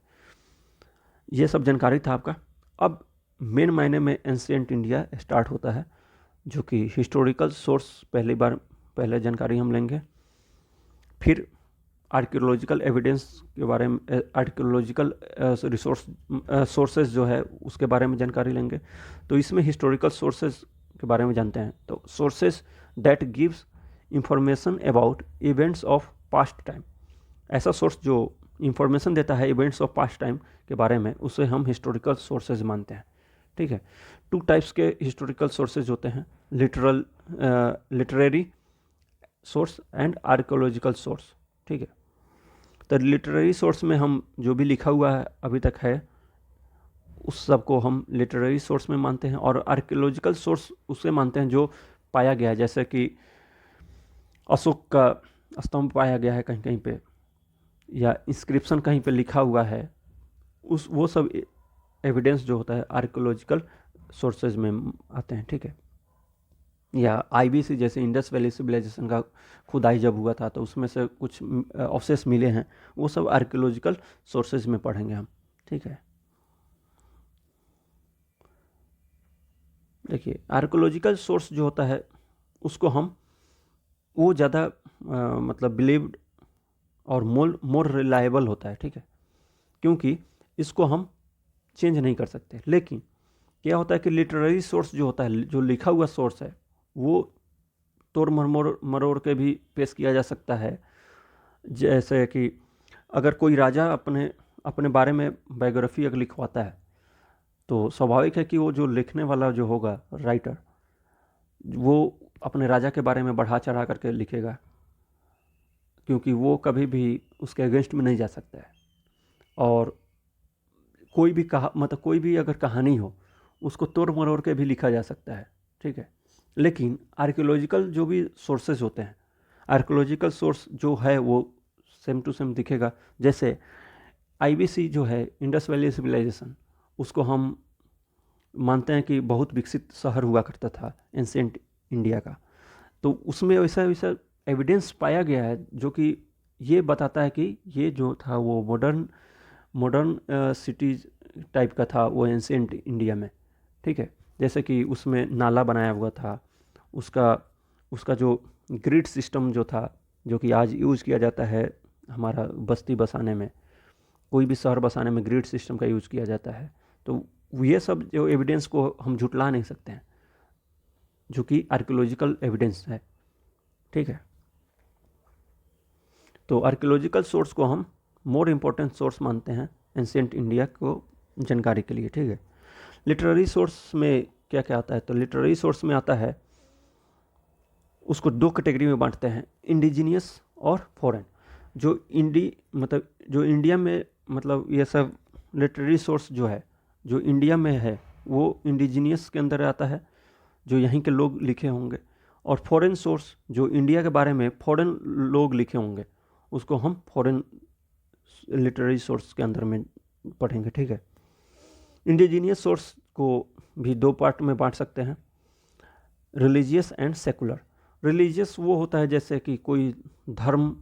ये सब जानकारी था आपका। अब मेन मायने में एंशिएंट इंडिया स्टार्ट होता है जो कि हिस्टोरिकल सोर्स पहले जानकारी हम लेंगे। फिर आर्कियोलॉजिकल एविडेंस के बारे में, आर्कियोलॉजिकल सोर्सेज जो है उसके बारे में जानकारी लेंगे। तो इसमें हिस्टोरिकल सोर्सेज के बारे में जानते हैं। तो sources that gives information about events of past time, ऐसा सोर्स जो इंफॉर्मेशन देता है इवेंट्स ऑफ पास्ट टाइम के बारे में, उसे हम हिस्टोरिकल सोर्सेज मानते हैं। ठीक है, 2 टाइप्स के हिस्टोरिकल सोर्सेज होते हैं, literary source and archaeological source. ठीक है, तो लिटरेरी सोर्स में हम जो भी लिखा हुआ है अभी तक है उस सब को हम लिटरेरी सोर्स में मानते हैं, और आर्कियोलॉजिकल सोर्स उसे मानते हैं जो पाया गया है, जैसे कि अशोक का स्तंभ पाया गया है कहीं कहीं पे, या इंस्क्रिप्शन कहीं पे लिखा हुआ है, वो सब एविडेंस जो होता है आर्कियोलॉजिकल सोर्सेज में आते हैं। ठीक है, या आईबीसी जैसे इंडस वैली सिविलाइजेशन का खुदाई जब हुआ था तो उसमें से कुछ अवशेष मिले हैं, वो सब आर्कियोलॉजिकल सोर्सेज में पढ़ेंगे हम। ठीक है, देखिए आर्कियोलॉजिकल सोर्स जो होता है उसको हम वो ज़्यादा मतलब बिलीव्ड और मोर रिलायबल होता है। ठीक है, क्योंकि इसको हम चेंज नहीं कर सकते। लेकिन क्या होता है कि लिटरेरी सोर्स जो होता है, जो लिखा हुआ सोर्स है, वो तोड़ मरोड़ के भी पेश किया जा सकता है। जैसे कि अगर कोई राजा अपने अपने बारे में बायोग्राफी अगर लिखवाता है तो स्वाभाविक है कि वो जो लिखने वाला जो होगा राइटर, वो अपने राजा के बारे में बढ़ा चढ़ा करके लिखेगा, क्योंकि वो कभी भी उसके अगेंस्ट में नहीं जा सकता है। और कोई भी कोई भी अगर कहानी हो उसको तोड़ मरोड़ के भी लिखा जा सकता है। ठीक है, लेकिन आर्कियोलॉजिकल जो भी सोर्सेज होते हैं, आर्कियोलॉजिकल सोर्स जो है वो सेम टू सेम दिखेगा। जैसे आईबीसी जो है इंडस वैली सिविलाइजेशन, उसको हम मानते हैं कि बहुत विकसित शहर हुआ करता था एंशिएंट इंडिया का। तो उसमें वैसा वैसा एविडेंस पाया गया है जो कि ये बताता है कि ये जो था वो मॉडर्न सिटीज टाइप का था वो एंशिएंट इंडिया में। ठीक है, जैसे कि उसमें नाला बनाया हुआ था, उसका उसका जो ग्रिड सिस्टम जो था, जो कि आज यूज़ किया जाता है हमारा बस्ती बसाने में, कोई भी शहर बसाने में ग्रिड सिस्टम का यूज़ किया जाता है। तो ये सब जो एविडेंस को हम झुटला नहीं सकते हैं, जो कि आर्कियोलॉजिकल एविडेंस है। ठीक है, तो आर्कियोलॉजिकल सोर्स को हम मोर इम्पोर्टेंट सोर्स मानते हैं एंशिएंट इंडिया को जानकारी के लिए। ठीक है, लिटरेरी सोर्स में क्या क्या आता है, तो लिटरेरी सोर्स में आता है, उसको 2 कैटेगरी में बांटते हैं, इंडिजीनियस और फॉरेन। जो जो इंडिया में मतलब ये सब लिटरेरी सोर्स जो है जो इंडिया में है वो इंडिजीनियस के अंदर आता है, जो यहीं के लोग लिखे होंगे। और फॉरेन सोर्स जो इंडिया के बारे में फॉरेन लोग लिखे होंगे उसको हम फॉरेन लिटरेरी सोर्स के अंदर में पढ़ेंगे। ठीक है, इंडिजीनियस सोर्स को भी 2 पार्ट में बांट सकते हैं, रिलीजियस एंड सेकुलर। रिलीजियस वो होता है जैसे कि कोई धर्म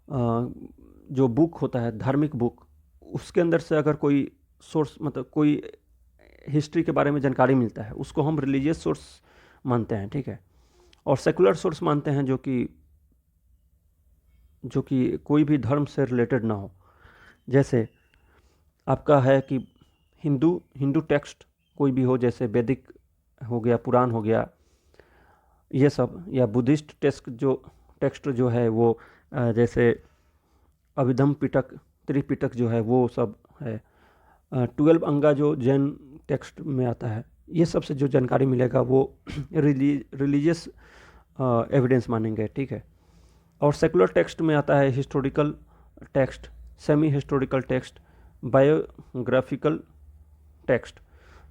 जो बुक होता है, धार्मिक बुक, उसके अंदर से अगर कोई सोर्स मतलब कोई हिस्ट्री के बारे में जानकारी मिलता है उसको हम रिलीजियस सोर्स मानते हैं। ठीक है, और सेकुलर सोर्स मानते हैं जो कि कोई भी धर्म से रिलेटेड ना हो। जैसे आपका है कि हिंदू टेक्स्ट कोई भी हो, जैसे वैदिक हो गया, पुराण हो गया, ये सब, या बुद्धिस्ट टेक्स्ट जो है वो जैसे अभिधम पिटक, त्रिपिटक जो है वो सब है, 12 अंगा जो जैन टेक्स्ट में आता है, ये सब से जो जानकारी मिलेगा वो रिलीजियस एविडेंस मानेंगे। ठीक है, और सेकुलर टेक्स्ट में आता है historical text, semi historical text, biographical text.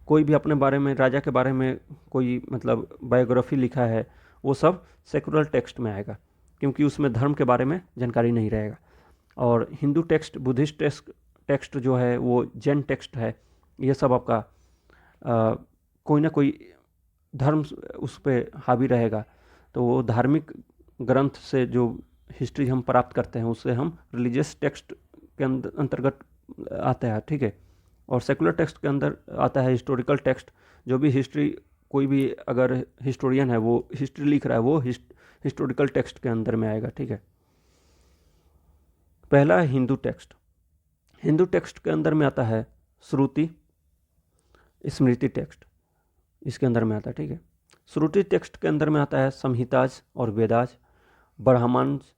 कोई भी अपने बारे में, राजा के बारे में कोई मतलब बायोग्राफी लिखा है, वो सब सेकुलर टेक्स्ट में आएगा, क्योंकि उसमें धर्म के बारे में जानकारी नहीं रहेगा। और हिंदू टेक्स्ट, बुद्धिस्ट टेक्स्ट जो है वो जैन टेक्स्ट है, ये सब आपका कोई ना कोई धर्म उस पर हावी रहेगा। तो वो धार्मिक ग्रंथ से जो हिस्ट्री हम प्राप्त करते हैं उससे हम रिलीजियस टेक्स्ट के अंतर्गत आता है। ठीक है, और सेकुलर टेक्स्ट के अंदर आता है हिस्टोरिकल टेक्स्ट, जो भी हिस्ट्री कोई भी अगर हिस्टोरियन है वो हिस्ट्री लिख रहा है वो हिस्टोरिकल टेक्स्ट के अंदर में आएगा, ठीक है। पहला है हिंदू टेक्स्ट। हिंदू टेक्स्ट के अंदर में आता है श्रुति, स्मृति टेक्स्ट इसके अंदर में आता है, ठीक है। श्रुति टेक्स्ट के अंदर में आता है संहिताज और वेदाज, ब्राह्मण्स,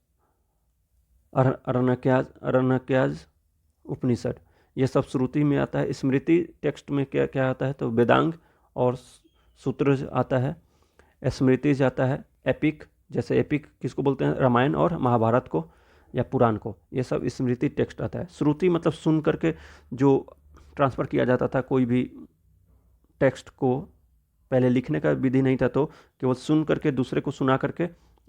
अरण्यकाज, उपनिषद, ये सब श्रुति में आता है। स्मृति टेक्स्ट में क्या क्या आता है तो वेदांग और सूत्र आता है। स्मृति आता है एपिक, जैसे एपिक किसको बोलते हैं, रामायण और महाभारत को या पुराण को, ये सब स्मृति टेक्स्ट आता है। श्रुति मतलब सुन करके जो ट्रांसफ़र किया जाता था, कोई भी टेक्स्ट को पहले लिखने का विधि नहीं था तो केवल सुन करके दूसरे को सुना करके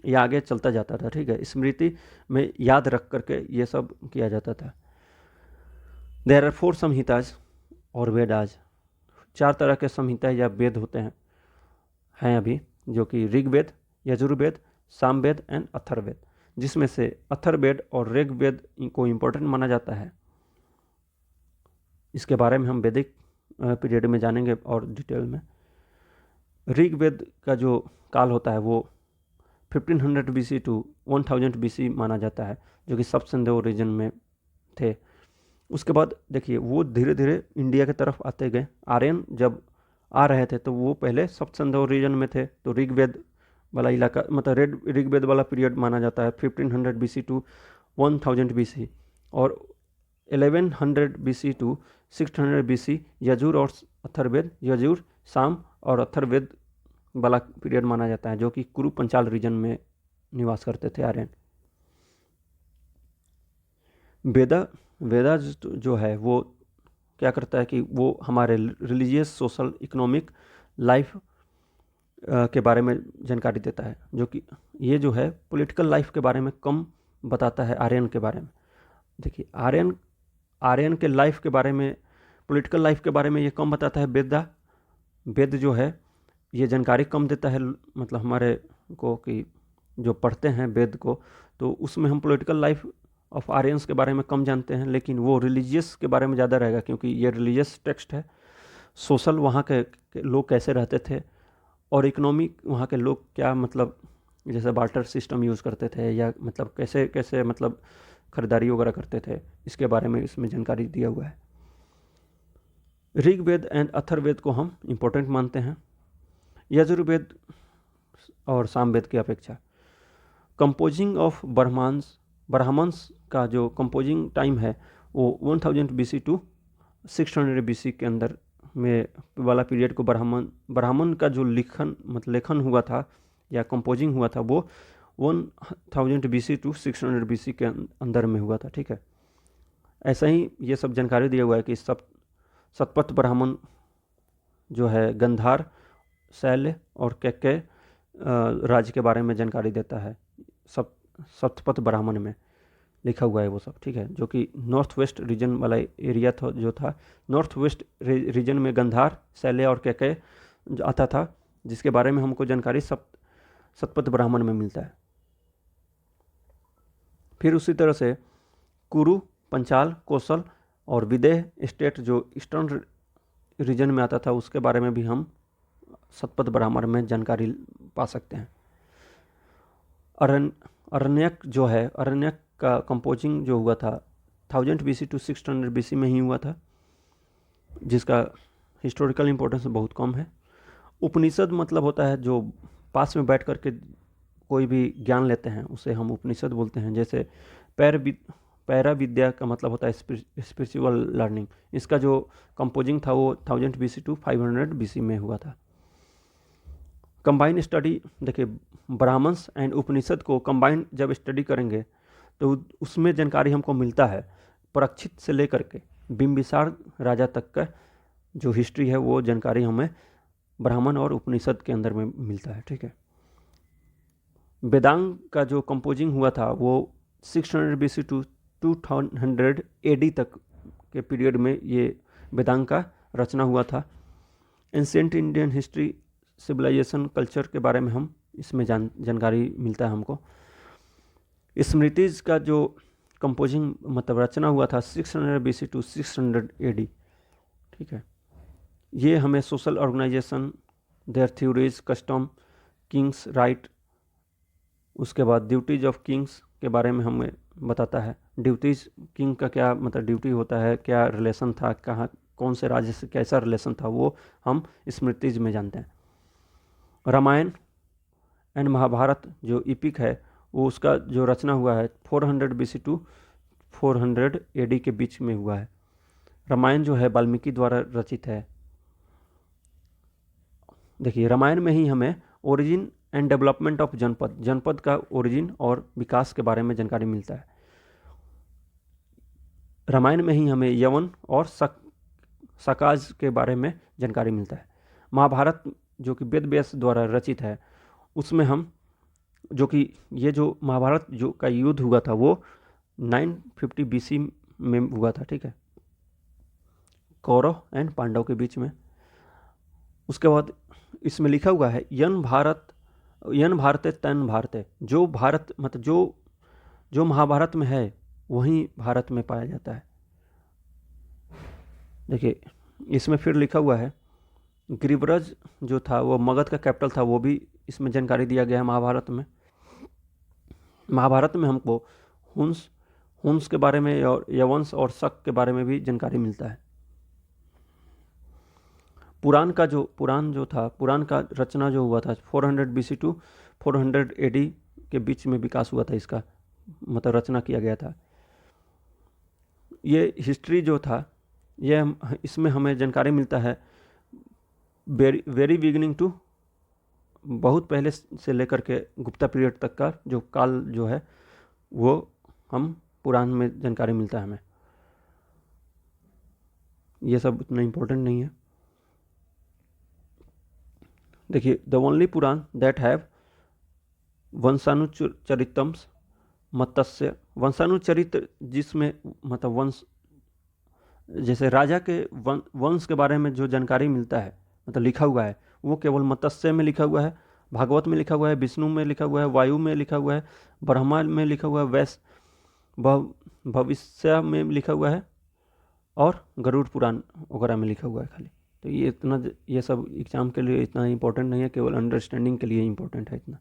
ये आगे चलता जाता था, ठीक है। स्मृति में याद रख करके ये सब किया जाता था। देयर आर 4 संहिताज और वेदाज, 4 तरह के संहिता या वेद होते हैं अभी, जो कि ऋग्वेद, यजुर्वेद, सामवेद एंड अथर्ववेद, जिसमें से अथर्ववेद और ऋग्वेद को इम्पोर्टेंट माना जाता है। इसके बारे में हम वैदिक पीरियड में जानेंगे और डिटेल में। ऋग्वेद का जो काल होता है वो 1500 BC टू 1000 BC माना जाता है, जो कि सब सिंधु रीजन में थे। उसके बाद देखिए वो धीरे धीरे इंडिया की तरफ आते गए। आर्यन जब आ रहे थे तो वो पहले सब सिंधु रीजन में थे, तो ऋग्वेद वाला इलाका मतलब ऋग्वेद वाला पीरियड माना जाता है 1500 BC टू 1000 BC, और 1100 BC टू 600 BC यजुर और अथर्ववेद, यजुर, साम और अथर्ववेद वाला पीरियड माना जाता है, जो कि कुरु पंचाल रीजन में निवास करते थे आर्यन। वेदा जो है वो क्या करता है कि वो हमारे रिलीजियस, सोशल, इकोनॉमिक लाइफ के बारे में जानकारी देता है, जो कि ये जो है पॉलिटिकल लाइफ के बारे में कम बताता है आर्यन के बारे में। देखिए आर्यन के लाइफ के बारे में, पॉलिटिकल लाइफ के बारे में ये कम बताता है। वेद जो है ये जानकारी कम देता है मतलब हमारे को, कि जो पढ़ते हैं वेद को तो उसमें हम पॉलिटिकल लाइफ ऑफ आर्यंस के बारे में कम जानते हैं, लेकिन वो रिलीजियस के बारे में ज़्यादा रहेगा क्योंकि ये रिलीजियस टेक्स्ट है। सोशल वहाँ के लोग कैसे रहते थे, और इकोनॉमिक वहाँ के लोग क्या मतलब जैसे बार्टर सिस्टम यूज़ करते थे या मतलब कैसे कैसे मतलब खरीदारी वगैरह करते थे, इसके बारे में इसमें जानकारी दिया हुआ है। ऋग्वेद एंड अथर्ववेद को हम इम्पोर्टेंट मानते हैं यजुर्वेद और सामवेद की अपेक्षा। कंपोजिंग ऑफ ब्राह्मण्स का जो कंपोजिंग टाइम है वो 1000 BC टू 600 BC के अंदर में वाला पीरियड को ब्राह्मण का जो लेखन हुआ था या कंपोजिंग हुआ था वो 1000 BC टू 600 BC के अंदर में हुआ था, ठीक है। ऐसा ही ये सब जानकारी दिया हुआ है कि सतपथ ब्राह्मण जो है गंधार, शैल्य और कैकेय राज्य के बारे में जानकारी देता है। सतपथ ब्राह्मण में लिखा हुआ है वो सब, ठीक है, जो कि नॉर्थ वेस्ट रीजन वाला एरिया था, जो था नॉर्थ वेस्ट रीजन में गंधार, शैल्य और कैकेय आता था, जिसके बारे में हमको जानकारी सतपथ ब्राह्मण में मिलता है। फिर उसी तरह से कुरु, पंचाल, कौशल और विदेह स्टेट जो ईस्टर्न रीजन में आता था उसके बारे में भी हम सतपथ ब्राह्मण में जानकारी पा सकते हैं। अरण्यक जो है, अरण्यक का कंपोजिंग जो हुआ था 1000 BC टू 600 BC में ही हुआ था, जिसका हिस्टोरिकल इम्पोर्टेंस बहुत कम है। उपनिषद मतलब होता है जो पास में बैठ करके कोई भी ज्ञान लेते हैं उसे हम उपनिषद बोलते हैं। जैसे पैरा विद्या का मतलब होता है स्पिरिचुअल लर्निंग। इसका जो कंपोजिंग था वो 1000 BC टू 500 BC में हुआ था। कंबाइंड स्टडी, देखिए ब्राह्मण्स एंड उपनिषद को कंबाइंड जब स्टडी करेंगे तो उसमें जानकारी हमको मिलता है परीक्षित से लेकर के बिंबिसार राजा तक का जो हिस्ट्री है वो जानकारी हमें ब्राह्मण और उपनिषद के अंदर में मिलता है, ठीक है। वेदांग का जो कंपोजिंग हुआ था वो 600 BC टू 200 AD तक के पीरियड में ये वेदांग का रचना हुआ था। Ancient Indian history, civilisation, culture के बारे में हम इसमें जानकारी मिलता है हमको। स्मृतिज का जो कंपोजिंग मतलब रचना हुआ था 600 BC टू 600 AD, ठीक है। ये हमें social organisation their theories, custom, kings right. उसके बाद ड्यूटीज ऑफ किंग्स के बारे में हमें बताता है। ड्यूटीज, किंग का क्या मतलब ड्यूटी होता है, क्या रिलेशन था, कहाँ कौन से राज्य से कैसा रिलेशन था, वो हम स्मृतिज में जानते हैं। रामायण एंड महाभारत जो इपिक है वो उसका जो रचना हुआ है 400 BC टू 400 AD के बीच में हुआ है। रामायण जो है वाल्मीकि द्वारा रचित है। देखिए रामायण में ही हमें ओरिजिन एंड डेवलपमेंट ऑफ जनपद, जनपद का ओरिजिन और विकास के बारे में जानकारी मिलता है। रामायण में ही हमें यवन और सकाज के बारे में जानकारी मिलता है। महाभारत जो कि वेद व्यास द्वारा रचित है उसमें हम जो कि ये जो महाभारत जो का युद्ध हुआ था वो 950 BC में हुआ था, ठीक है, कौरव एंड पांडव के बीच में। उसके बाद इसमें लिखा हुआ है यन भारते तन भारते, जो भारत मतलब जो महाभारत में है वही भारत में पाया जाता है। देखिए इसमें फिर लिखा हुआ है गिरिव्रज जो था वो मगध का कैपिटल था, वो भी इसमें जानकारी दिया गया है महाभारत में। महाभारत में हमको हुंस के बारे में और यवंश और शक के बारे में भी जानकारी मिलता है। पुराण का रचना जो हुआ था 400 BC टू 400 AD के बीच में विकास हुआ था, इसका मतलब रचना किया गया था। ये हिस्ट्री जो था ये इसमें हमें जानकारी मिलता है वेरी बिगिनिंग टू, बहुत पहले से लेकर के गुप्ता पीरियड तक का जो काल जो है वो हम पुराण में जानकारी मिलता है हमें। ये सब उतना इम्पोर्टेंट नहीं है। देखिए the only Purana that have वंशानुचरितम्स मत्स्य, वंशानुचरित जिसमें मतलब वंश, जैसे राजा के वंश के बारे में जो जानकारी मिलता है मतलब लिखा हुआ है वो केवल मत्स्य में लिखा हुआ है, भागवत में लिखा हुआ है, विष्णु में लिखा हुआ है, वायु में लिखा हुआ है, ब्रह्मा में लिखा हुआ है, भविष्य में लिखा हुआ है और गरुड़ पुराण वगैरह में लिखा हुआ है खाली। तो ये सब एग्जाम के लिए इतना इम्पोर्टेंट नहीं है, केवल अंडरस्टैंडिंग के लिए इम्पोर्टेंट है इतना।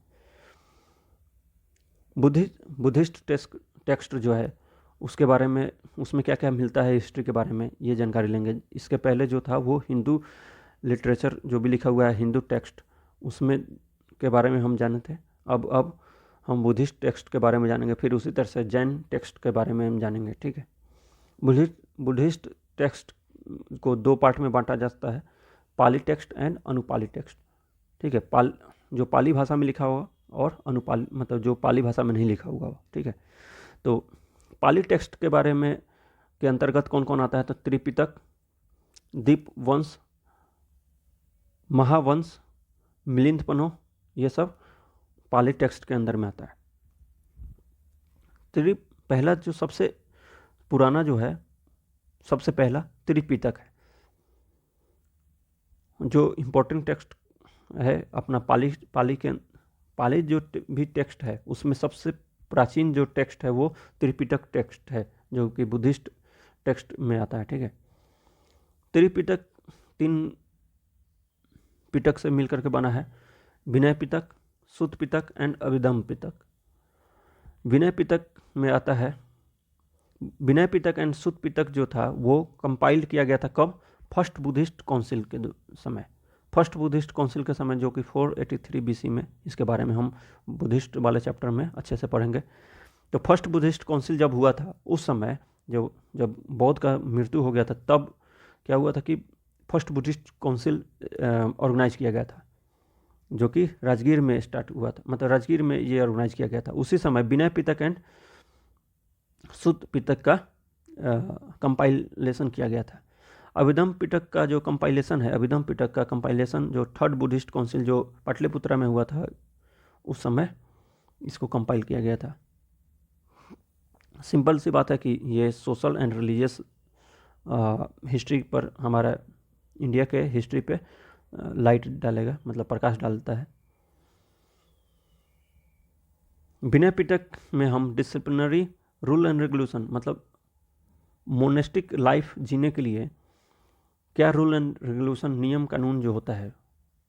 बुद्धिस्ट टेक्स्ट जो है उसके बारे में, उसमें क्या क्या मिलता है हिस्ट्री के बारे में ये जानकारी लेंगे। इसके पहले जो था वो हिंदू लिटरेचर जो भी लिखा हुआ है हिंदू टेक्स्ट उसमें के बारे में हम जाने थे। अब हम बुद्धिस्ट टेक्स्ट के बारे में जानेंगे, फिर उसी तरह से जैन टेक्स्ट के बारे में हम जानेंगे, ठीक है। बुद्धिस्ट टेक्स्ट को दो पार्ट में बांटा जाता है, पाली टेक्स्ट एंड अनुपाली टेक्स्ट, ठीक है। जो पाली भाषा में लिखा होगा और अनुपाली मतलब जो पाली भाषा में नहीं लिखा होगा, ठीक है। तो पाली टेक्स्ट के बारे में के अंतर्गत कौन कौन आता है, तो त्रिपिटक, दीपवंश, महावंश, मिलिंदपनो, ये सब पाली टेक्स्ट के अंदर में आता है। पहला जो सबसे पुराना जो है, सबसे पहला त्रिपिटक है, जो इम्पोर्टेंट टेक्स्ट है अपना पाली जो भी टेक्स्ट है उसमें सबसे प्राचीन जो टेक्स्ट है वो त्रिपिटक टेक्स्ट है, जो कि बुद्धिस्ट टेक्स्ट में आता है, ठीक है। त्रिपिटक 3 पिटक से मिलकर के बना है, विनय पिटक, सुत पिटक एंड अभिधम पिटक। विनय पिटक में आता है, विनय पिटक एंड सुत पिटक जो था वो कंपाइल्ड किया गया था कब, फर्स्ट बुद्धिस्ट काउंसिल के समय, फर्स्ट बुद्धिस्ट काउंसिल के समय जो कि 483 BC में। इसके बारे में हम बुद्धिस्ट वाले चैप्टर में अच्छे से पढ़ेंगे। तो फर्स्ट बुद्धिस्ट काउंसिल जब हुआ था उस समय जब बौद्ध का मृत्यु हो गया था तब क्या हुआ था कि फर्स्ट बुद्धिस्ट काउंसिल ऑर्गेनाइज किया गया था, जो कि राजगीर में स्टार्ट हुआ था, मतलब राजगीर में ये ऑर्गेनाइज किया गया था। उसी समय विनय पिटक एंड सुत पिटक का कंपाइलेशन किया गया था। अभिधम पिटक का जो कंपाइलेशन है, अभिधम पिटक का कंपाइलेशन जो थर्ड बुद्धिस्ट काउंसिल जो पाटलिपुत्रा में हुआ था उस समय इसको कंपाइल किया गया था। सिंपल सी बात है कि ये सोशल एंड रिलीजियस हिस्ट्री पर, हमारा इंडिया के हिस्ट्री पे लाइट डालेगा, मतलब प्रकाश डालता है। विनय पिटक में हम डिसिप्लिनरी रूल एंड रेगुलेशन, मतलब मोनेस्टिक लाइफ जीने के लिए क्या रूल एंड रेगुलेशन, नियम कानून जो होता है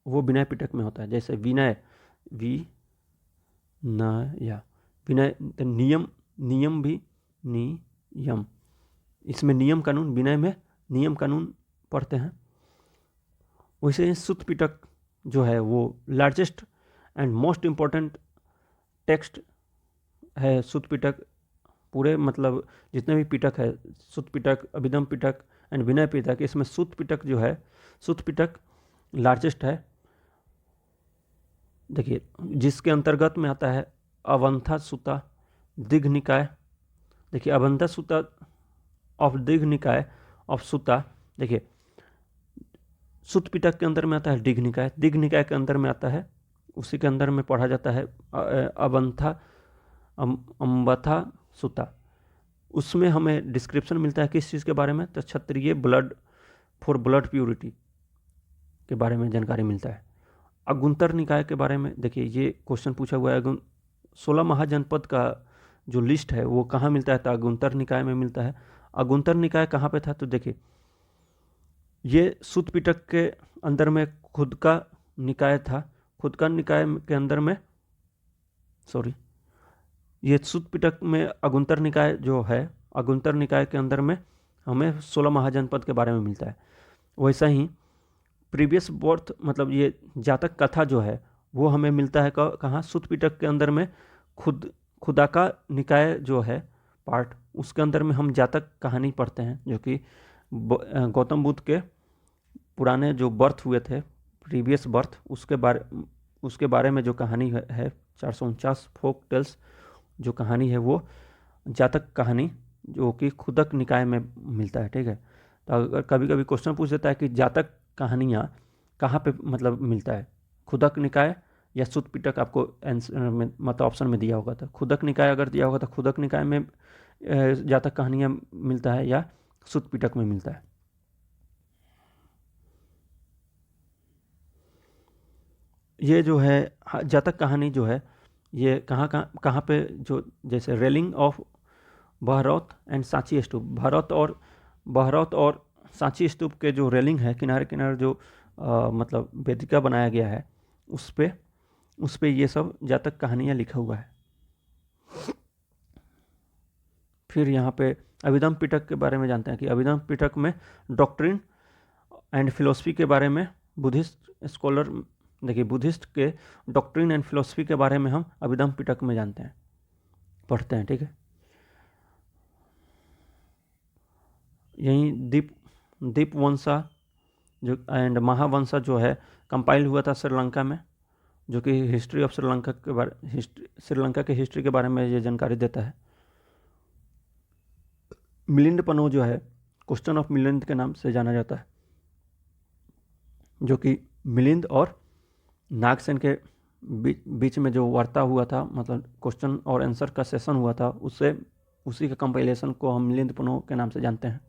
वो विनय पिटक में होता है। जैसे विनय, या विनय, नियम, नियम भी नियम, इसमें नियम कानून, विनय में नियम कानून पढ़ते हैं। वैसे ही सुत्त पिटक जो है वो largest and most important text है। सुत्त पिटक पूरे मतलब जितने भी पिटक है, सुत्त पिटक, अभिधम पिटक एंड विनय पिटक, इसमें सुत्त पिटक जो है, सुत्त पिटक लार्जेस्ट है। देखिए, जिसके अंतर्गत में आता है अवंथा सुत्ता दीघ निकाय। देखिए, अवंथा सुत्ता ऑफ दीघ निकाय ऑफ सुत्ता, देखिए सुत्त पिटक के अंदर में आता है दीघ निकाय, दीघ निकाय के अंदर में आता है, उसी के अंदर में पढ़ा जाता है अवंथा अम्बथा सुत्ता। उसमें हमें डिस्क्रिप्शन मिलता है किस चीज़ के बारे में, तो क्षत्रिय ब्लड फॉर ब्लड प्योरिटी के बारे में जानकारी मिलता है। अगुंतर निकाय के बारे में देखिए, ये क्वेश्चन पूछा हुआ है, 16 महाजनपद का जो लिस्ट है वो कहाँ मिलता है, तो अगुंतर निकाय में मिलता है। अगुंतर निकाय कहाँ पे था, तो देखिए ये सुत्त पिटक के अंदर में खुद का निकाय था, खुद का निकाय के अंदर में, सॉरी, ये सुत्त पिटक में अगुंतर निकाय जो है, अगुंतर निकाय के अंदर में हमें 16 महाजनपद के बारे में मिलता है। वैसा ही प्रीवियस बर्थ मतलब ये जातक कथा जो है वो हमें मिलता है कहाँ, सुत्त पिटक के अंदर में खुदा का निकाय जो है पार्ट, उसके अंदर में हम जातक कहानी पढ़ते हैं, जो कि गौतम बुद्ध के पुराने जो बर्थ हुए थे, प्रीवियस बर्थ, उसके बारे में जो कहानी है 449 फोक टेल्स जो कहानी है वो जातक कहानी, जो कि खुदक निकाय में मिलता है। ठीक है, तो अगर कभी कभी क्वेश्चन पूछ देता है कि जातक कहानियाँ कहाँ पे मतलब मिलता है, खुदक निकाय या सुत्त पिटक, आपको आंसर में मतलब ऑप्शन में दिया होगा, तो खुदक निकाय अगर दिया होगा तो खुदक निकाय में जातक कहानियाँ मिलता है या सुत्त पिटक में मिलता है। ये जो है जातक कहानी जो है ये कहाँ पे, जो जैसे रेलिंग ऑफ बहरौत एंड सांची स्तूप, बहरौत और सांची स्तूप के जो रेलिंग है, किनारे किनारे जो मतलब वेदिका बनाया गया है, उस पे ये सब जातक कहानियाँ लिखा हुआ है। फिर यहाँ पे अभिधम पिटक के बारे में जानते हैं कि अभिधम पिटक में डॉक्ट्रिन एंड फिलोसफी के बारे में बुद्धिस्ट स्कॉलर, देखिए बुद्धिस्ट के डॉक्ट्रिन एंड फिलोसफी के बारे में हम अभिधम पिटक में जानते हैं, पढ़ते हैं। ठीक है, यहीं दीपवंसा जो एंड महावंसा जो है कंपाइल हुआ था श्रीलंका में, जो कि हिस्ट्री ऑफ श्रीलंका के बारे, श्रीलंका के हिस्ट्री के बारे में ये जानकारी देता है। मिलिंद पनो जो है क्वेश्चन ऑफ मिलिंद के नाम से जाना जाता है, जो कि मिलिंद और नागसेन के बीच में जो वार्ता हुआ था, मतलब क्वेश्चन और आंसर का सेशन हुआ था, उसी का कंपाइलेशन को हम मिलिंद पनो के नाम से जानते हैं।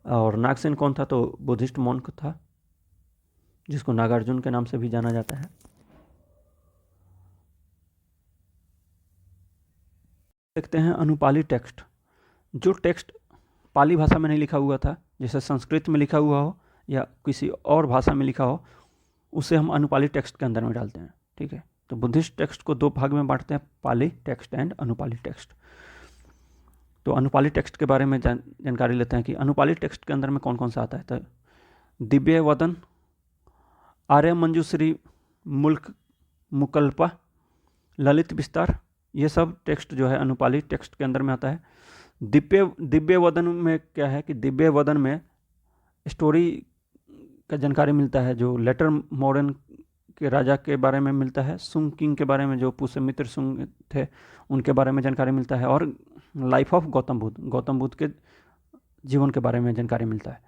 और नागसेन कौन था, तो बुद्धिस्ट मॉन्क था, जिसको नागार्जुन के नाम से भी जाना जाता है। देखते हैं अनुपाली टेक्स्ट। जो टेक्स्ट पाली भाषा में नहीं लिखा हुआ था, जैसे संस्कृत में लिखा हुआ हो या किसी और भाषा में लिखा हो, उसे हम अनुपाली टेक्स्ट के अंदर में डालते हैं। ठीक है, तो बुद्धिस्ट टेक्स्ट को दो भाग में बांटते हैं, पाली टेक्स्ट एंड अनुपाली टेक्स्ट। तो अनुपाली टेक्स्ट के बारे में जानकारी लेते हैं कि अनुपाली टेक्स्ट के अंदर में कौन कौन सा आता है। तो दिव्य वदन, आर्य मंजूश्री, मुल्क मुकल्पा, ललित विस्तार, ये सब टेक्स्ट जो है अनुपाली टेक्स्ट के अंदर में आता है। दिव्य वदन में क्या है कि दिव्य वदन में स्टोरी का जानकारी मिलता है, जो लेटर मॉडर्न के राजा के बारे में मिलता है, सुंग किंग के बारे में, जो पुष्यमित्र सुंग थे उनके बारे में जानकारी मिलता है, और लाइफ ऑफ गौतम बुद्ध के जीवन के बारे में जानकारी मिलता है।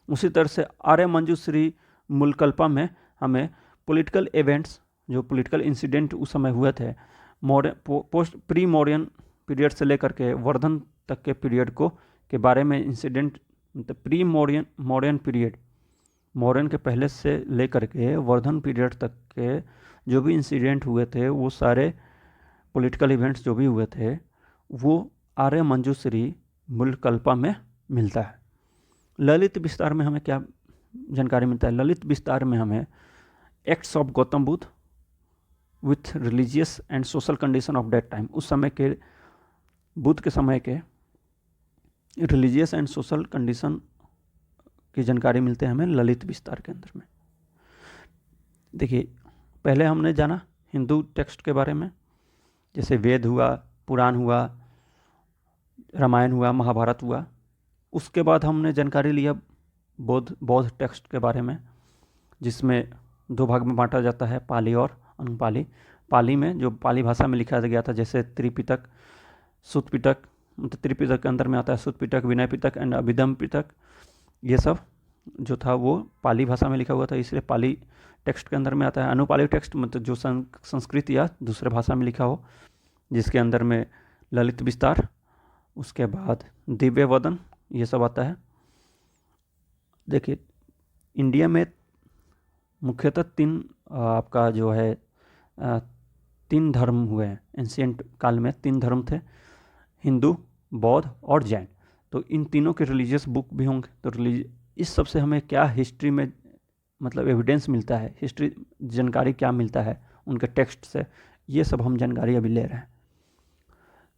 उसी तरह से आर्य मंजूश्री मुल्कल्पा में हमें पॉलिटिकल इवेंट्स, जो पॉलिटिकल इंसिडेंट उस समय हुए थे, पोस्ट प्री मॉडर्न पीरियड से लेकर के वर्धन तक के पीरियड के बारे में incident, pre modern period, modern के पहले से लेकर के वर्धन पीरियड तक के जो भी इंसिडेंट हुए थे, वो सारे पॉलिटिकल इवेंट्स जो भी हुए थे, वो आर्य मंजूश्री मुल्कल्पा में मिलता है। ललित विस्तार में हमें क्या जानकारी मिलता है। ललित विस्तार में हमें acts of Gautam Buddha with religious and social condition of that time, उस समय के बुद्ध के समय के रिलीजियस एंड सोशल कंडीशन की जानकारी मिलते हैं हमें ललित विस्तार के अंदर में। देखिए, पहले हमने जाना हिंदू टेक्स्ट के बारे में, जैसे वेद हुआ, पुराण हुआ, रामायण हुआ, महाभारत हुआ। उसके बाद हमने जानकारी लिया बौद्ध टेक्स्ट के बारे में, जिसमें दो भाग में बांटा जाता है, पाली और अनुपाली। पाली में जो पाली भाषा में लिखा गया था, जैसे त्रिपिटक, सुत्त पिटक, मतलब त्रिपिटक के अंदर में आता है सुत्त पिटक, विनय पिटक एंड अभिधम पिटक, ये सब जो था वो पाली भाषा में लिखा हुआ था, इसलिए पाली टेक्स्ट के अंदर में आता है। अनुपाली टेक्स्ट मतलब जो संस्कृत या दूसरे भाषा में लिखा हो, जिसके अंदर में ललित विस्तार, उसके बाद दिव्य वदन, ये सब आता है। देखिए, इंडिया में मुख्यतः आपका जो है 3 धर्म हुए हैं। एंशिएंट काल में 3 धर्म थे, हिंदू, बौद्ध और जैन। तो इन तीनों के रिलीजियस बुक भी होंगे। तो इस सब से हमें क्या हिस्ट्री में मतलब एविडेंस मिलता है, हिस्ट्री जानकारी क्या मिलता है उनके टेक्स्ट से, ये सब हम जानकारी अभी ले रहे हैं।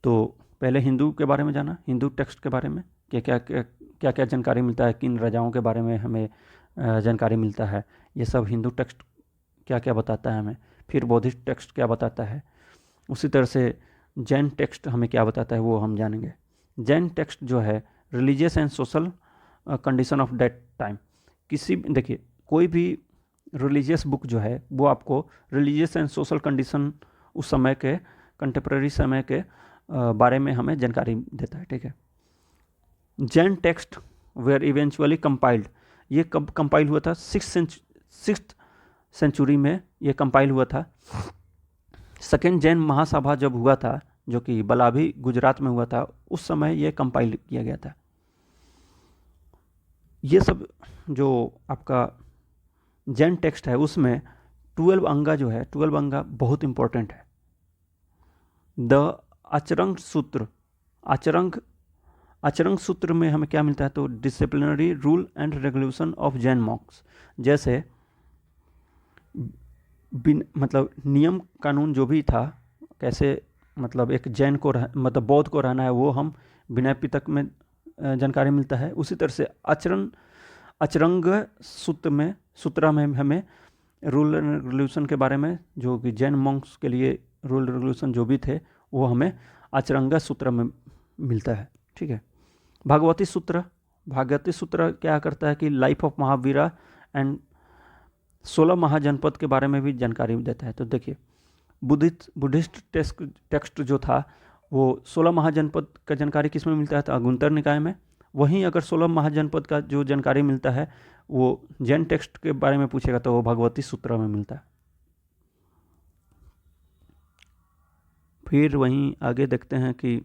तो पहले हिंदू के बारे में जाना, हिंदू टेक्स्ट के बारे में क्या क्या जानकारी मिलता है, किन राजाओं के बारे में हमें जानकारी मिलता है, ये सब हिंदू टेक्स्ट क्या क्या बताता है हमें। फिर बौद्धिस्ट टेक्स्ट क्या बताता है, उसी तरह से जैन टेक्स्ट हमें क्या बताता है वो हम जानेंगे। जैन टेक्स्ट जो है religious and social condition of that time, देखिए कोई भी रिलीजियस बुक जो है वो आपको रिलीजियस एंड सोशल कंडीशन उस समय के कंटेम्प्रेरी समय के बारे में हमें जानकारी देता है, ठीक है। Jain text were eventually compiled, ये कब कंपाइल हुआ था? 6th सेंचुरी में ये कंपाइल हुआ था। सेकेंड जैन महासभा जब हुआ था, जो कि बलाभी गुजरात में हुआ था, उस समय ये कंपाइल किया गया था। ये सब जो आपका जैन टेक्स्ट है उसमें 12 अंगा जो है, 12 अंगा बहुत इंपॉर्टेंट है। द आचरंग सूत्र, आचरंग सूत्र में हमें क्या मिलता है? तो disciplinary rule and regulation of Jain Monks, जैसे मतलब नियम कानून जो भी था, कैसे मतलब एक जैन को मतलब बौद्ध को रहना है, वो हम विनय पिटक में जानकारी मिलता है। उसी तरह से अचरंग सूत्र में हमें रूल एंड रेगुलेशन के बारे में, जो कि जैन मॉन्क्स के लिए रूल रेगुलेशन जो भी थे वो हमें अचरंगा सूत्र में मिलता है, ठीक है। भागवती सूत्र क्या करता है कि लाइफ ऑफ महावीरा एंड 16 महाजनपद के बारे में भी जानकारी देता है। तो देखिए, बुद्धिस्ट टेक्स्ट जो था वो 16 महाजनपद का जानकारी किस में मिलता है? तो अगुंतर निकाय में। वहीं अगर 16 महाजनपद का जो जानकारी मिलता है वो जैन टेक्स्ट के बारे में पूछेगा तो वो भगवती सूत्र में मिलता है। फिर वहीं आगे देखते हैं कि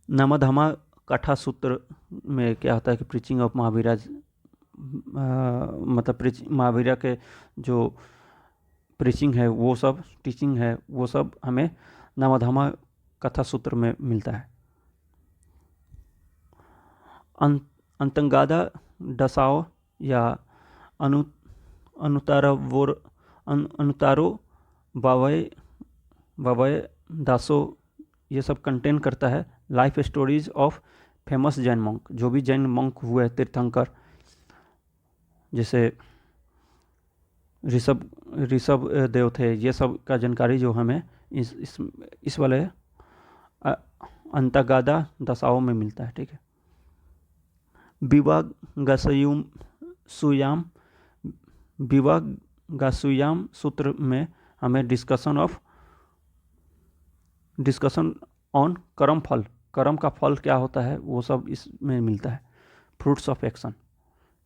नमधमा कथा सूत्र में क्या होता है कि प्रीचिंग ऑफ महावीरा, मतलब महावीरा के जो प्रीचिंग है वो सब, टीचिंग है वो सब हमें नमधमा कथा सूत्र में मिलता है। अंतंगादा डसाओ या अनुतारो बावय दासो, ये सब कंटेन करता है life stories of famous Jain monk, जो भी जैन मॉन्क हुए तीर्थंकर, जैसे ऋषभ देव थे, ये सब का जानकारी जो हमें इस वाले अंतगादा दशाओं में मिलता है, ठीक है। विवागासुयाम सूत्र में हमें डिस्कशन ऑन कर्म फल, कर्म का फल क्या होता है वो सब इसमें मिलता है। फ्रूट्स ऑफ एक्शन,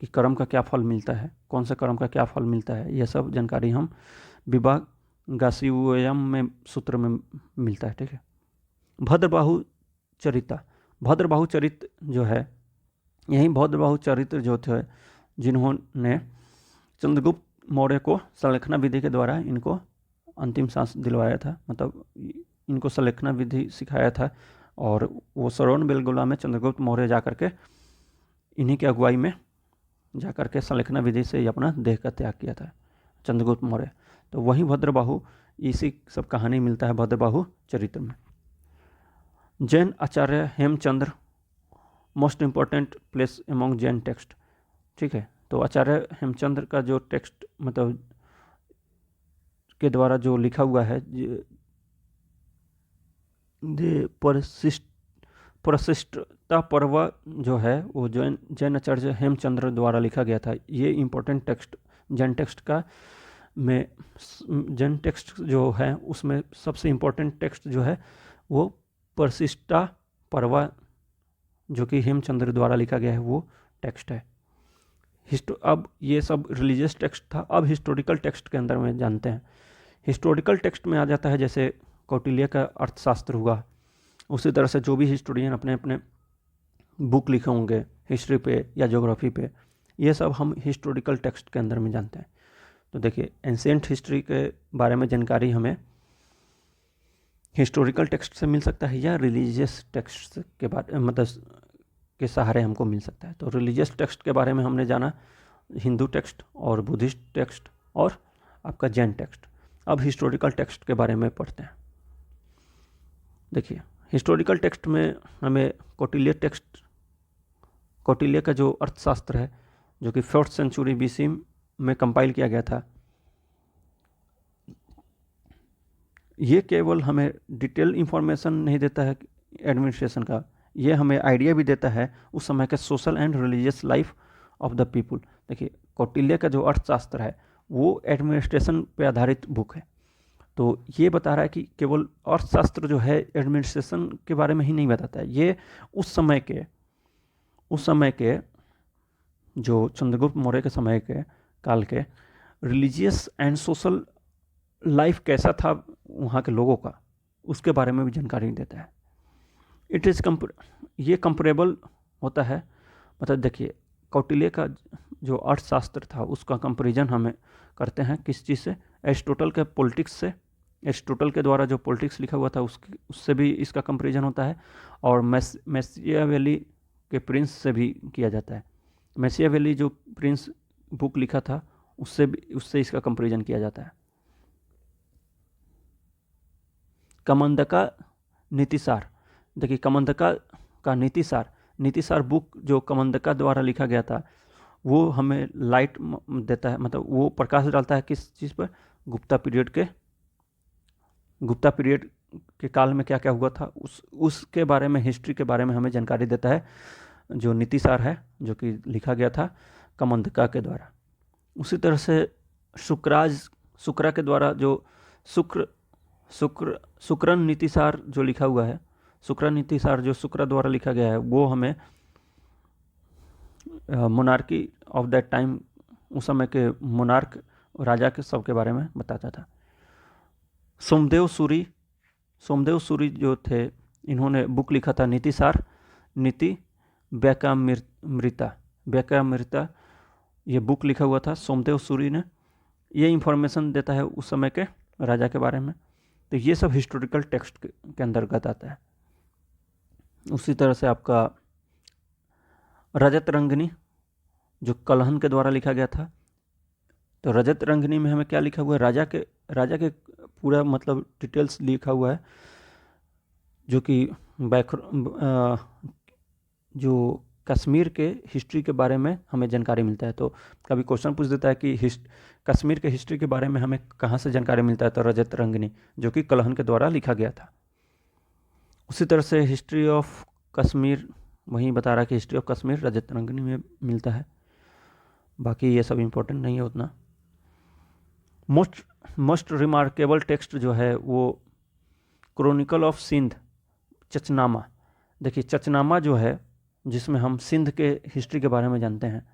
कि कर्म का क्या फल मिलता है, कौन से कर्म का क्या फल मिलता है, यह सब जानकारी हम विवागासुयाम में सूत्र में मिलता है, ठीक है। भद्रबाहु चरित जो है, यही भद्रबाहु चरित्र जो थे जिन्होंने चंद्रगुप्त मौर्य को संलेखना विधि के द्वारा इनको अंतिम सांस दिलवाया था, मतलब इनको संलेखना विधि सिखाया था, और वो श्रवण बेलगोला में चंद्रगुप्त मौर्य जा करके इन्हीं की अगुवाई में जाकर के संलेखना विधि से अपना देह का त्याग किया था चंद्रगुप्त मौर्य। तो वही भद्रबाहु, इसी सब कहानी मिलता है भद्रबाहु चरित्र में। Jain Acharya Hemchandra, most important place among Jain text. ठीक है, तो आचार्य हेमचंद्र का जो टेक्स्ट मतलब के द्वारा जो लिखा हुआ है प्रशिष्टता पर्व जो है वो जैन आचार्य हेमचंद्र द्वारा लिखा गया था। ये इम्पोर्टेंट टेक्स्ट जैन टेक्स्ट का में जैन टेक्स्ट जो है उसमें सबसे इम्पोर्टेंट टेक्स्ट जो है वो प्रशिष्टता पर्व जो कि हेमचंद्र द्वारा लिखा गया है वो टेक्स्ट है। अब ये सब रिलीजियस टेक्स्ट था। अब हिस्टोरिकल टेक्स्ट के अंदर में जानते हैं। हिस्टोरिकल टेक्स्ट में आ जाता है जैसे कौटिल्य का अर्थशास्त्र हुआ, उसी तरह से जो भी हिस्टोरियन अपने अपने बुक लिखे होंगे हिस्ट्री पे या ज्योग्राफी पे, ये सब हम हिस्टोरिकल टेक्स्ट के अंदर में जानते हैं। तो देखिए एंशिएंट हिस्ट्री के बारे में जानकारी हमें हिस्टोरिकल टेक्स्ट से मिल सकता है या रिलीजियस टेक्स्ट के बारे मतलब के सहारे हमको मिल सकता है। तो रिलीजियस टेक्स्ट के बारे में हमने जाना हिंदू टेक्स्ट और बुद्धिस्ट टेक्स्ट और आपका जैन टेक्स्ट। अब हिस्टोरिकल टेक्स्ट के बारे में पढ़ते हैं। देखिए हिस्टोरिकल टेक्स्ट में हमें कौटिल्य का जो अर्थशास्त्र है जो कि 4th सेंचुरी BC में कंपाइल किया गया था, ये केवल हमें डिटेल इंफॉर्मेशन नहीं देता है एडमिनिस्ट्रेशन का, ये हमें आइडिया भी देता है उस समय के social and religious life of the people. देखिए कौटिल्य का जो अर्थशास्त्र है वो एडमिनिस्ट्रेशन पे आधारित बुक है। तो ये बता रहा है कि केवल अर्थशास्त्र जो है एडमिनिस्ट्रेशन के बारे में ही नहीं बताता है, ये उस समय के जो चंद्रगुप्त मौर्य के समय के काल के रिलीजियस एंड सोशल लाइफ कैसा था वहाँ के लोगों का, उसके बारे में भी जानकारी देता है। ये कंपेरेबल होता है। मतलब देखिए कौटिल्य का जो अर्थशास्त्र था उसका कंपेरिजन हमें करते हैं किस चीज़ से, एरिस्टोटल के पॉलिटिक्स से। एरिस्टोटल के द्वारा जो पॉलिटिक्स लिखा हुआ था उससे भी इसका कंपेरिजन होता है, और मैकियावेली के प्रिंस से भी किया जाता है। मैकियावेली जो प्रिंस बुक लिखा था उससे इसका कंपेरिजन किया जाता है। कमंदका नीतिसार, देखिए कमंदका का नीतिसार बुक जो कमंदका द्वारा लिखा गया था वो हमें लाइट देता है, मतलब वो प्रकाश डालता है किस चीज़ पर, गुप्ता पीरियड के काल में क्या क्या हुआ था उसके बारे में, हिस्ट्री के बारे में हमें जानकारी देता है जो नीतिसार है जो कि लिखा गया था कमंदका के द्वारा। उसी तरह से शुक्रा के द्वारा जो शुक्रन नीतिसार जो लिखा हुआ है, शुक्र नीतिसार जो शुक्र द्वारा लिखा गया है वो हमें मोनार्की ऑफ दैट टाइम, उस समय के मोनार्क राजा के सब के बारे में बताता था। सोमदेव सूरी जो थे इन्होंने बुक लिखा था नीतिसार नीति व्याख्यामृता, ये बुक लिखा हुआ था सोमदेव सूरी ने। ये इंफॉर्मेशन देता है उस समय के राजा के बारे में। तो ये सब हिस्टोरिकल टेक्स्ट के अंतर्गत आता है। उसी तरह से आपका रजत रंगनी जो कलहन के द्वारा लिखा गया था, तो रजत रंगनी में हमें क्या लिखा हुआ है, राजा के पूरा मतलब डिटेल्स लिखा हुआ है जो कि जो कश्मीर के हिस्ट्री के बारे में हमें जानकारी मिलता है। तो कभी क्वेश्चन पूछ देता है कि कश्मीर के हिस्ट्री के बारे में हमें कहाँ से जानकारी मिलता है, तो रजत रंगनी जो कि कलहन के द्वारा लिखा गया था। उसी तरह से हिस्ट्री ऑफ कश्मीर वहीं बता रहा है कि हिस्ट्री ऑफ कश्मीर रजत रंगनी में मिलता है। बाकी ये सब इम्पोर्टेंट नहीं है उतना। मोस्ट रिमार्केबल टेक्स्ट जो है वो क्रॉनिकल ऑफ सिंध, चचनामा। देखिए चचनामा जो है जिसमें हम सिंध के हिस्ट्री के बारे में जानते हैं।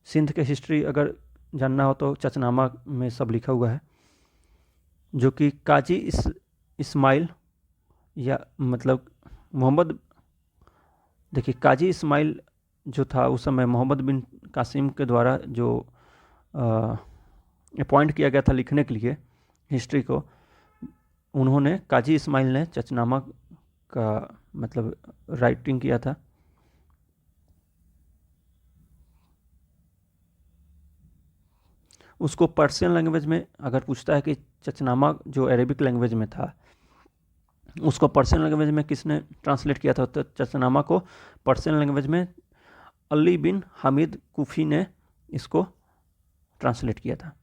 सिंध के हिस्ट्री अगर जानना हो तो चचनामा में सब लिखा हुआ है, जो कि काजी इस्माइल या मतलब मोहम्मद, देखिए काजी इस्माइल जो था उस समय मोहम्मद बिन कासिम के द्वारा जो अपॉइंट किया गया था लिखने के लिए हिस्ट्री को, उन्होंने काजी इस्माइल ने चचनामा का मतलब राइटिंग किया था। उसको पर्शियन लैंग्वेज में अगर पूछता है कि चचनामा जो अरेबिक लैंग्वेज में था उसको पर्शियन लैंग्वेज में किसने ट्रांसलेट किया था, तो चचनामा को पर्शियन लैंग्वेज में अली बिन हामिद कूफी ने इसको ट्रांसलेट किया था।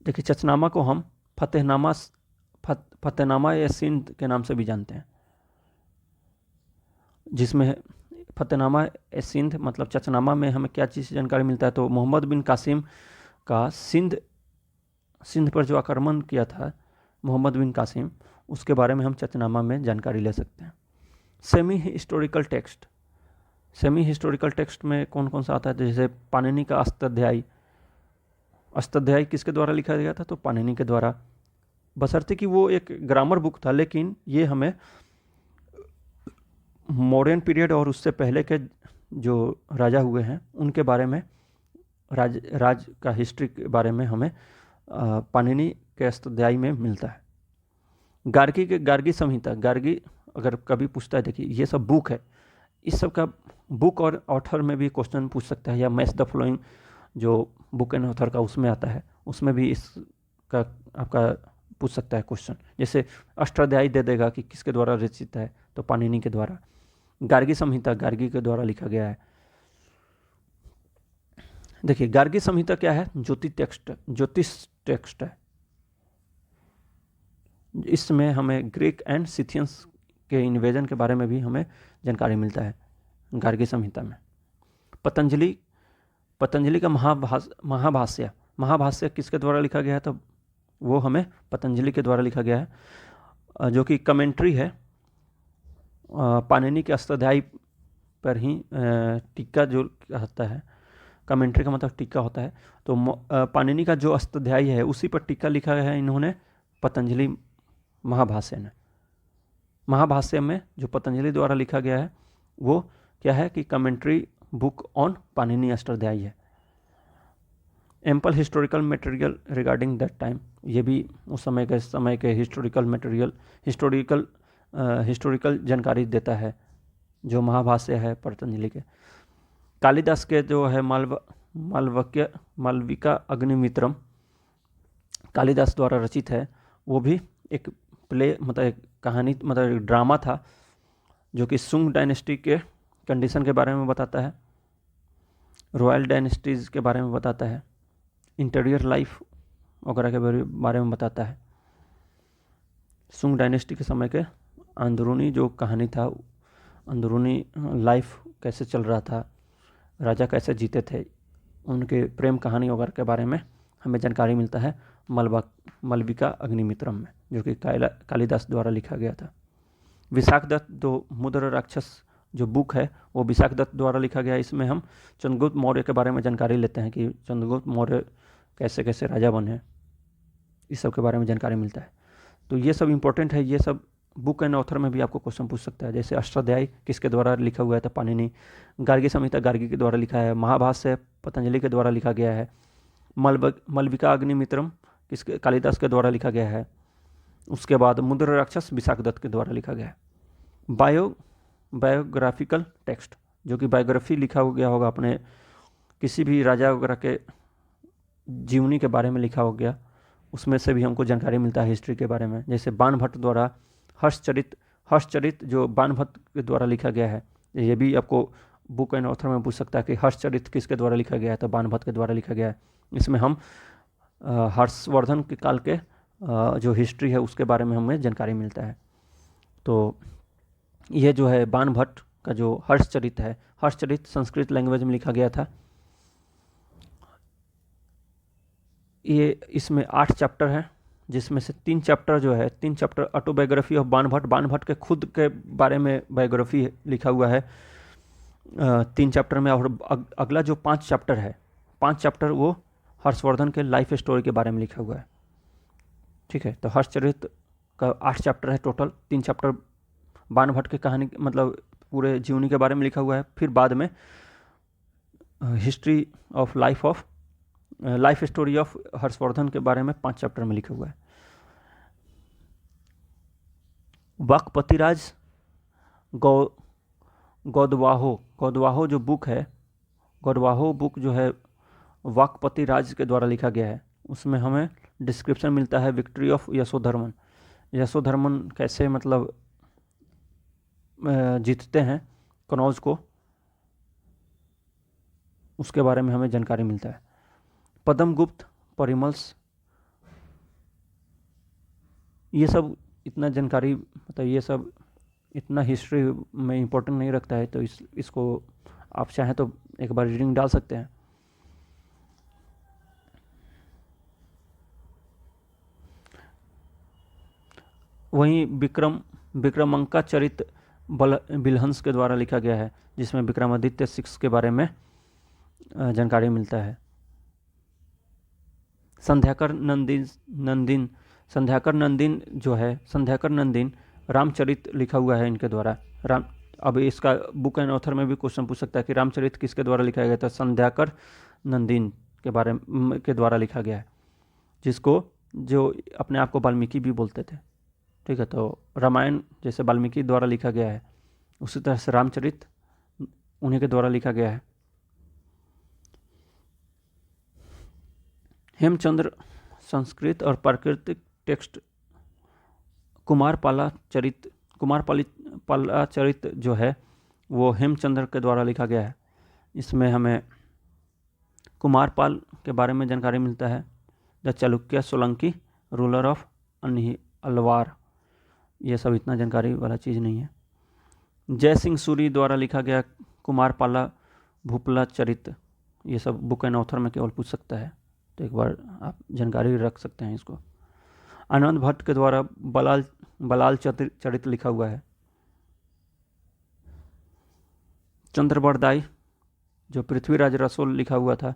देखिए चचनामा को हम फतेहनामा या सिंध के नाम से भी जानते हैं, जिसमें फतेहनामा ए सिंध मतलब चचनामा में हमें क्या चीज़ जानकारी मिलता है, तो मोहम्मद बिन कासिम का सिंध पर जो आक्रमण किया था मोहम्मद बिन कासिम, उसके बारे में हम चचनामा में जानकारी ले सकते हैं। सेमी हिस्टोरिकल टेक्स्ट में कौन कौन सा आता है, जैसे पाणिनि का अष्टाध्यायी किसके द्वारा लिखा गया था, तो पाणिनि के द्वारा, बशर्ते कि वो एक ग्रामर बुक था, लेकिन ये हमें मौर्यन पीरियड और उससे पहले के जो राजा हुए हैं उनके बारे में, राज का हिस्ट्री के बारे में हमें पाणिनि के अष्टाध्यायी में मिलता है। गार्गी संहिता, गार्गी अगर कभी पूछता है, देखिए ये सब बुक है, इस सब का बुक और ऑथर में भी क्वेश्चन पूछ सकता है, या मैच द फॉलोइंग जो बुक एंड ऑथर का उसमें आता है, उसमें भी इसका आपका पूछ सकता है क्वेश्चन। जैसे अष्टाध्यायी दे देगा कि किसके द्वारा रचित है, तो पाणिनि के द्वारा। गार्गी संहिता गार्गी के द्वारा लिखा गया है। देखिए गार्गी संहिता क्या है, ज्योतिष टेक्स्ट है। इसमें हमें ग्रीक एंड सिथियंस के इन्वेजन के बारे में भी हमें जानकारी मिलता है गार्गी संहिता में। पतंजलि का महाभाष्य किसके द्वारा लिखा गया है, तो वो हमें पतंजलि के द्वारा लिखा गया है, जो कि कमेंट्री है पाणिनि के अष्टाध्यायी पर ही। टीका जो कहता है, कमेंट्री का मतलब टीका होता है, तो पाणिनि का जो अष्टाध्यायी है उसी पर टीका लिखा है इन्होंने पतंजलि महाभाष्य में जो पतंजलि द्वारा लिखा गया है वो क्या है कि commentary book on Panini Ashtadhyayi है। Ample historical material regarding that time, ये भी उस समय के हिस्टोरिकल जानकारी देता है जो महाभाष्य है पतंजलि के। कालिदास के जो है मालविका अग्निमित्रम कालिदास द्वारा रचित है, वो भी एक प्ले मतलब एक कहानी मतलब एक ड्रामा था, जो कि सुंग डायनेस्टी के कंडीशन के बारे में बताता है, रॉयल डायनेस्टीज के बारे में बताता है, इंटीरियर लाइफ वगैरह के बारे में बताता है। सुंग डायनेस्टी के समय के अंदरूनी जो कहानी था, अंदरूनी लाइफ कैसे चल रहा था, राजा कैसे जीते थे, उनके प्रेम कहानी वगैरह के बारे में हमें जानकारी मिलता है मालविका अग्निमित्रम में, जो कि कालिदास द्वारा लिखा गया था। विशाखदत्त जो मुद्र राक्षस जो बुक है वो विशाखदत्त द्वारा लिखा गया है। इसमें हम चंद्रगुप्त मौर्य के बारे में जानकारी लेते हैं कि चंद्रगुप्त मौर्य कैसे कैसे राजा बने, इस सब के बारे में जानकारी मिलता है। तो ये सब इंपॉर्टेंट है, ये सब बुक एंड ऑथर में भी आपको क्वेश्चन पूछ सकता है। जैसे अष्टाध्यायी किसके द्वारा लिखा हुआ है, तो पाणिनि। गार्गी संहिता गार्गी के द्वारा लिखा है। महाभाष्य पतंजलि के द्वारा लिखा गया है। मालविका अग्निमित्रम किसके कालिदास के द्वारा लिखा गया है। उसके बाद मुद्र राक्षस विशाखदत्त के द्वारा लिखा गया है। बायोग्राफिकल टेक्स्ट, जो कि बायोग्राफी लिखा हो गया होगा अपने किसी भी राजा वगैरह के जीवनी के बारे में लिखा हो गया, उसमें से भी हमको जानकारी मिलता है हिस्ट्री के बारे में। जैसे बाणभट्ट द्वारा हर्षचरित जो बाणभट्ट के द्वारा लिखा गया है, ये भी आपको बुक एंड ऑथर में पूछ सकता है कि हर्षचरित किसके द्वारा लिखा गया है, तो बाणभट्ट के द्वारा लिखा गया है। इसमें हम हर्षवर्धन के काल के जो हिस्ट्री है उसके बारे में हमें जानकारी मिलता है। तो यह जो है बाणभट्ट का जो हर्षचरित है, हर्षचरित संस्कृत लैंग्वेज में लिखा गया था। ये इसमें 8 चैप्टर हैं, जिसमें से 3 चैप्टर जो है, 3 चैप्टर ऑटोबायोग्राफी ऑफ बाणभट्ट के खुद के बारे में बायोग्राफी लिखा हुआ है 3 चैप्टर में। और अगला जो 5 चैप्टर है, 5 चैप्टर वो हर्षवर्धन के लाइफ स्टोरी के बारे में लिखा हुआ है। ठीक है, तो हर्षचरित का 8 चैप्टर है टोटल। 3 चैप्टर बाणभट्ट की कहानी मतलब पूरे जीवनी के बारे में लिखा हुआ है। फिर बाद में history of life story of Harshvardhan के बारे में 5 चैप्टर में लिखा हुआ है। वाकपतिराज गौदवाहो जो बुक है गौरवाहो बुक जो है वाकपति राज के द्वारा लिखा गया है। उसमें हमें डिस्क्रिप्शन मिलता है विक्ट्री ऑफ यशोधर्मन। यशोधर्मन कैसे मतलब जीतते हैं कनौज को, उसके बारे में हमें जानकारी मिलता है। पद्मगुप्त, परिमल्स, ये सब इतना जानकारी मतलब ये सब इतना हिस्ट्री में इम्पोर्टेंट नहीं रखता है, तो इसको आप चाहें तो एक बार रीडिंग डाल सकते हैं। वहीं विक्रमांका चरित बिलहंस के द्वारा लिखा गया है, जिसमें विक्रमादित्य 6 के बारे में जानकारी मिलता है। संध्याकर नंदीन जो है, संध्याकर नंदीन रामचरित लिखा हुआ है इनके द्वारा। अब इसका बुक एंड ऑथर में भी क्वेश्चन पूछ सकता है कि रामचरित किसके द्वारा लिखा गया था। संध्याकर नंदीन के द्वारा लिखा गया है, जिसको जो अपने आप को वाल्मीकि भी बोलते थे। ठीक है, तो रामायण जैसे वाल्मीकि द्वारा लिखा गया है, उसी तरह से रामचरित उन्हीं के द्वारा लिखा गया है। हेमचंद्र संस्कृत और प्राकृतिक टेक्स्ट कुमारपाला चरित जो है वो हेमचंद्र के द्वारा लिखा गया है। इसमें हमें कुमारपाल के बारे में जानकारी मिलता है। The Chalukya Solanki ruler of Alwar, ये सब इतना जानकारी वाला चीज़ नहीं है। जय सिंह सूरी द्वारा लिखा गया कुमारपाला भूपला चरित, ये सब बुक एंड ऑथर में केवल पूछ सकता है, तो एक बार आप जानकारी रख सकते हैं इसको। आनंद भट्ट के द्वारा बलाल चरित लिखा हुआ है। चंद्रबरदाई जो पृथ्वीराज रसोल लिखा हुआ था,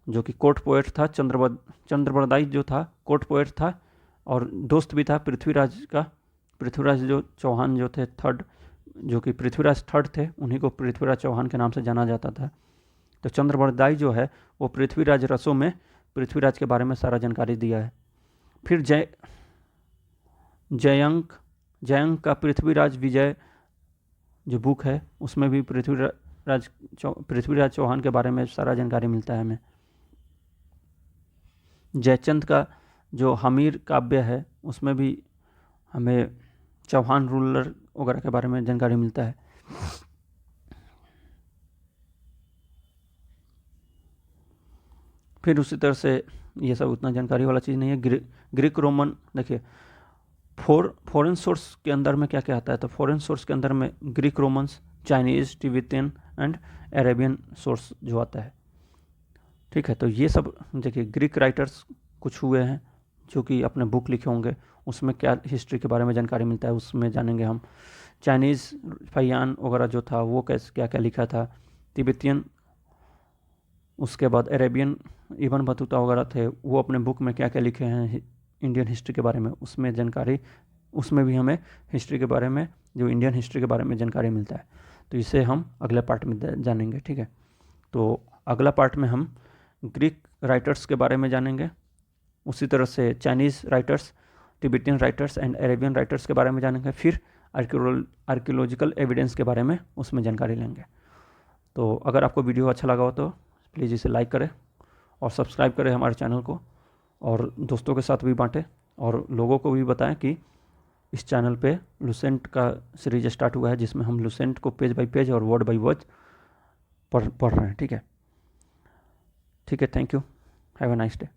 जो कि कोर्ट पोएट था। चंद्रबरदाई जो था कोर्ट पोएट था और दोस्त भी था पृथ्वीराज का। पृथ्वीराज जो चौहान जो थे थर्ड, जो कि पृथ्वीराज थर्ड थे, उन्हीं को पृथ्वीराज चौहान के नाम से जाना जाता था। तो चंद्रबरदाई जो है वो पृथ्वीराज रसों में पृथ्वीराज के बारे में सारा जानकारी दिया है। फिर जयंक का पृथ्वीराज विजय जो बुक है, उसमें भी पृथ्वीराज चौहान के बारे में सारा जानकारी मिलता है हमें। जयचंद का जो हमीर काव्य है, उसमें भी हमें चौहान रूलर वगैरह के बारे में जानकारी मिलता है। फिर उसी तरह से ये सब उतना जानकारी वाला चीज़ नहीं है। ग्रीक रोमन, देखिए फॉरेन सोर्स के अंदर में क्या क्या आता है, तो फॉरेन सोर्स के अंदर में Greek Romans, Chinese, Tibetan and Arabian source जो आता है। ठीक है, तो ये सब देखिए ग्रीक राइटर्स कुछ हुए हैं जो कि अपने बुक लिखे होंगे, उसमें क्या हिस्ट्री के बारे में जानकारी मिलता है उसमें जानेंगे हम। चाइनीज़ फैयान वगैरह जो था वो कैसे क्या क्या लिखा था। तिब्बतियन, उसके बाद अरेबियन इबन बतूता वगैरह थे, वो अपने बुक में क्या क्या लिखे हैं इंडियन हिस्ट्री के बारे में, उसमें जानकारी, उसमें भी हमें हिस्ट्री के बारे में, जो इंडियन हिस्ट्री के बारे में जानकारी मिलता है। तो इसे हम अगले पार्ट में जानेंगे। ठीक है, तो अगला पार्ट में हम ग्रीक राइटर्स के बारे में जानेंगे, उसी तरह से Chinese writers, Tibetan writers and Arabian writers के बारे में जानेंगे। फिर आर्कियोलॉजिकल एविडेंस के बारे में उसमें जानकारी लेंगे। तो अगर आपको वीडियो अच्छा लगा हो तो प्लीज़ इसे लाइक करें और सब्सक्राइब करें हमारे चैनल को, और दोस्तों के साथ भी बांटें, और लोगों को भी बताएं कि इस चैनल पे लुसेंट का सीरीज स्टार्ट हुआ है, जिसमें हम लुसेंट को पेज बाय पेज और वर्ड बाय वर्ड पढ़ रहे हैं। ठीक है, thank you, have a nice day.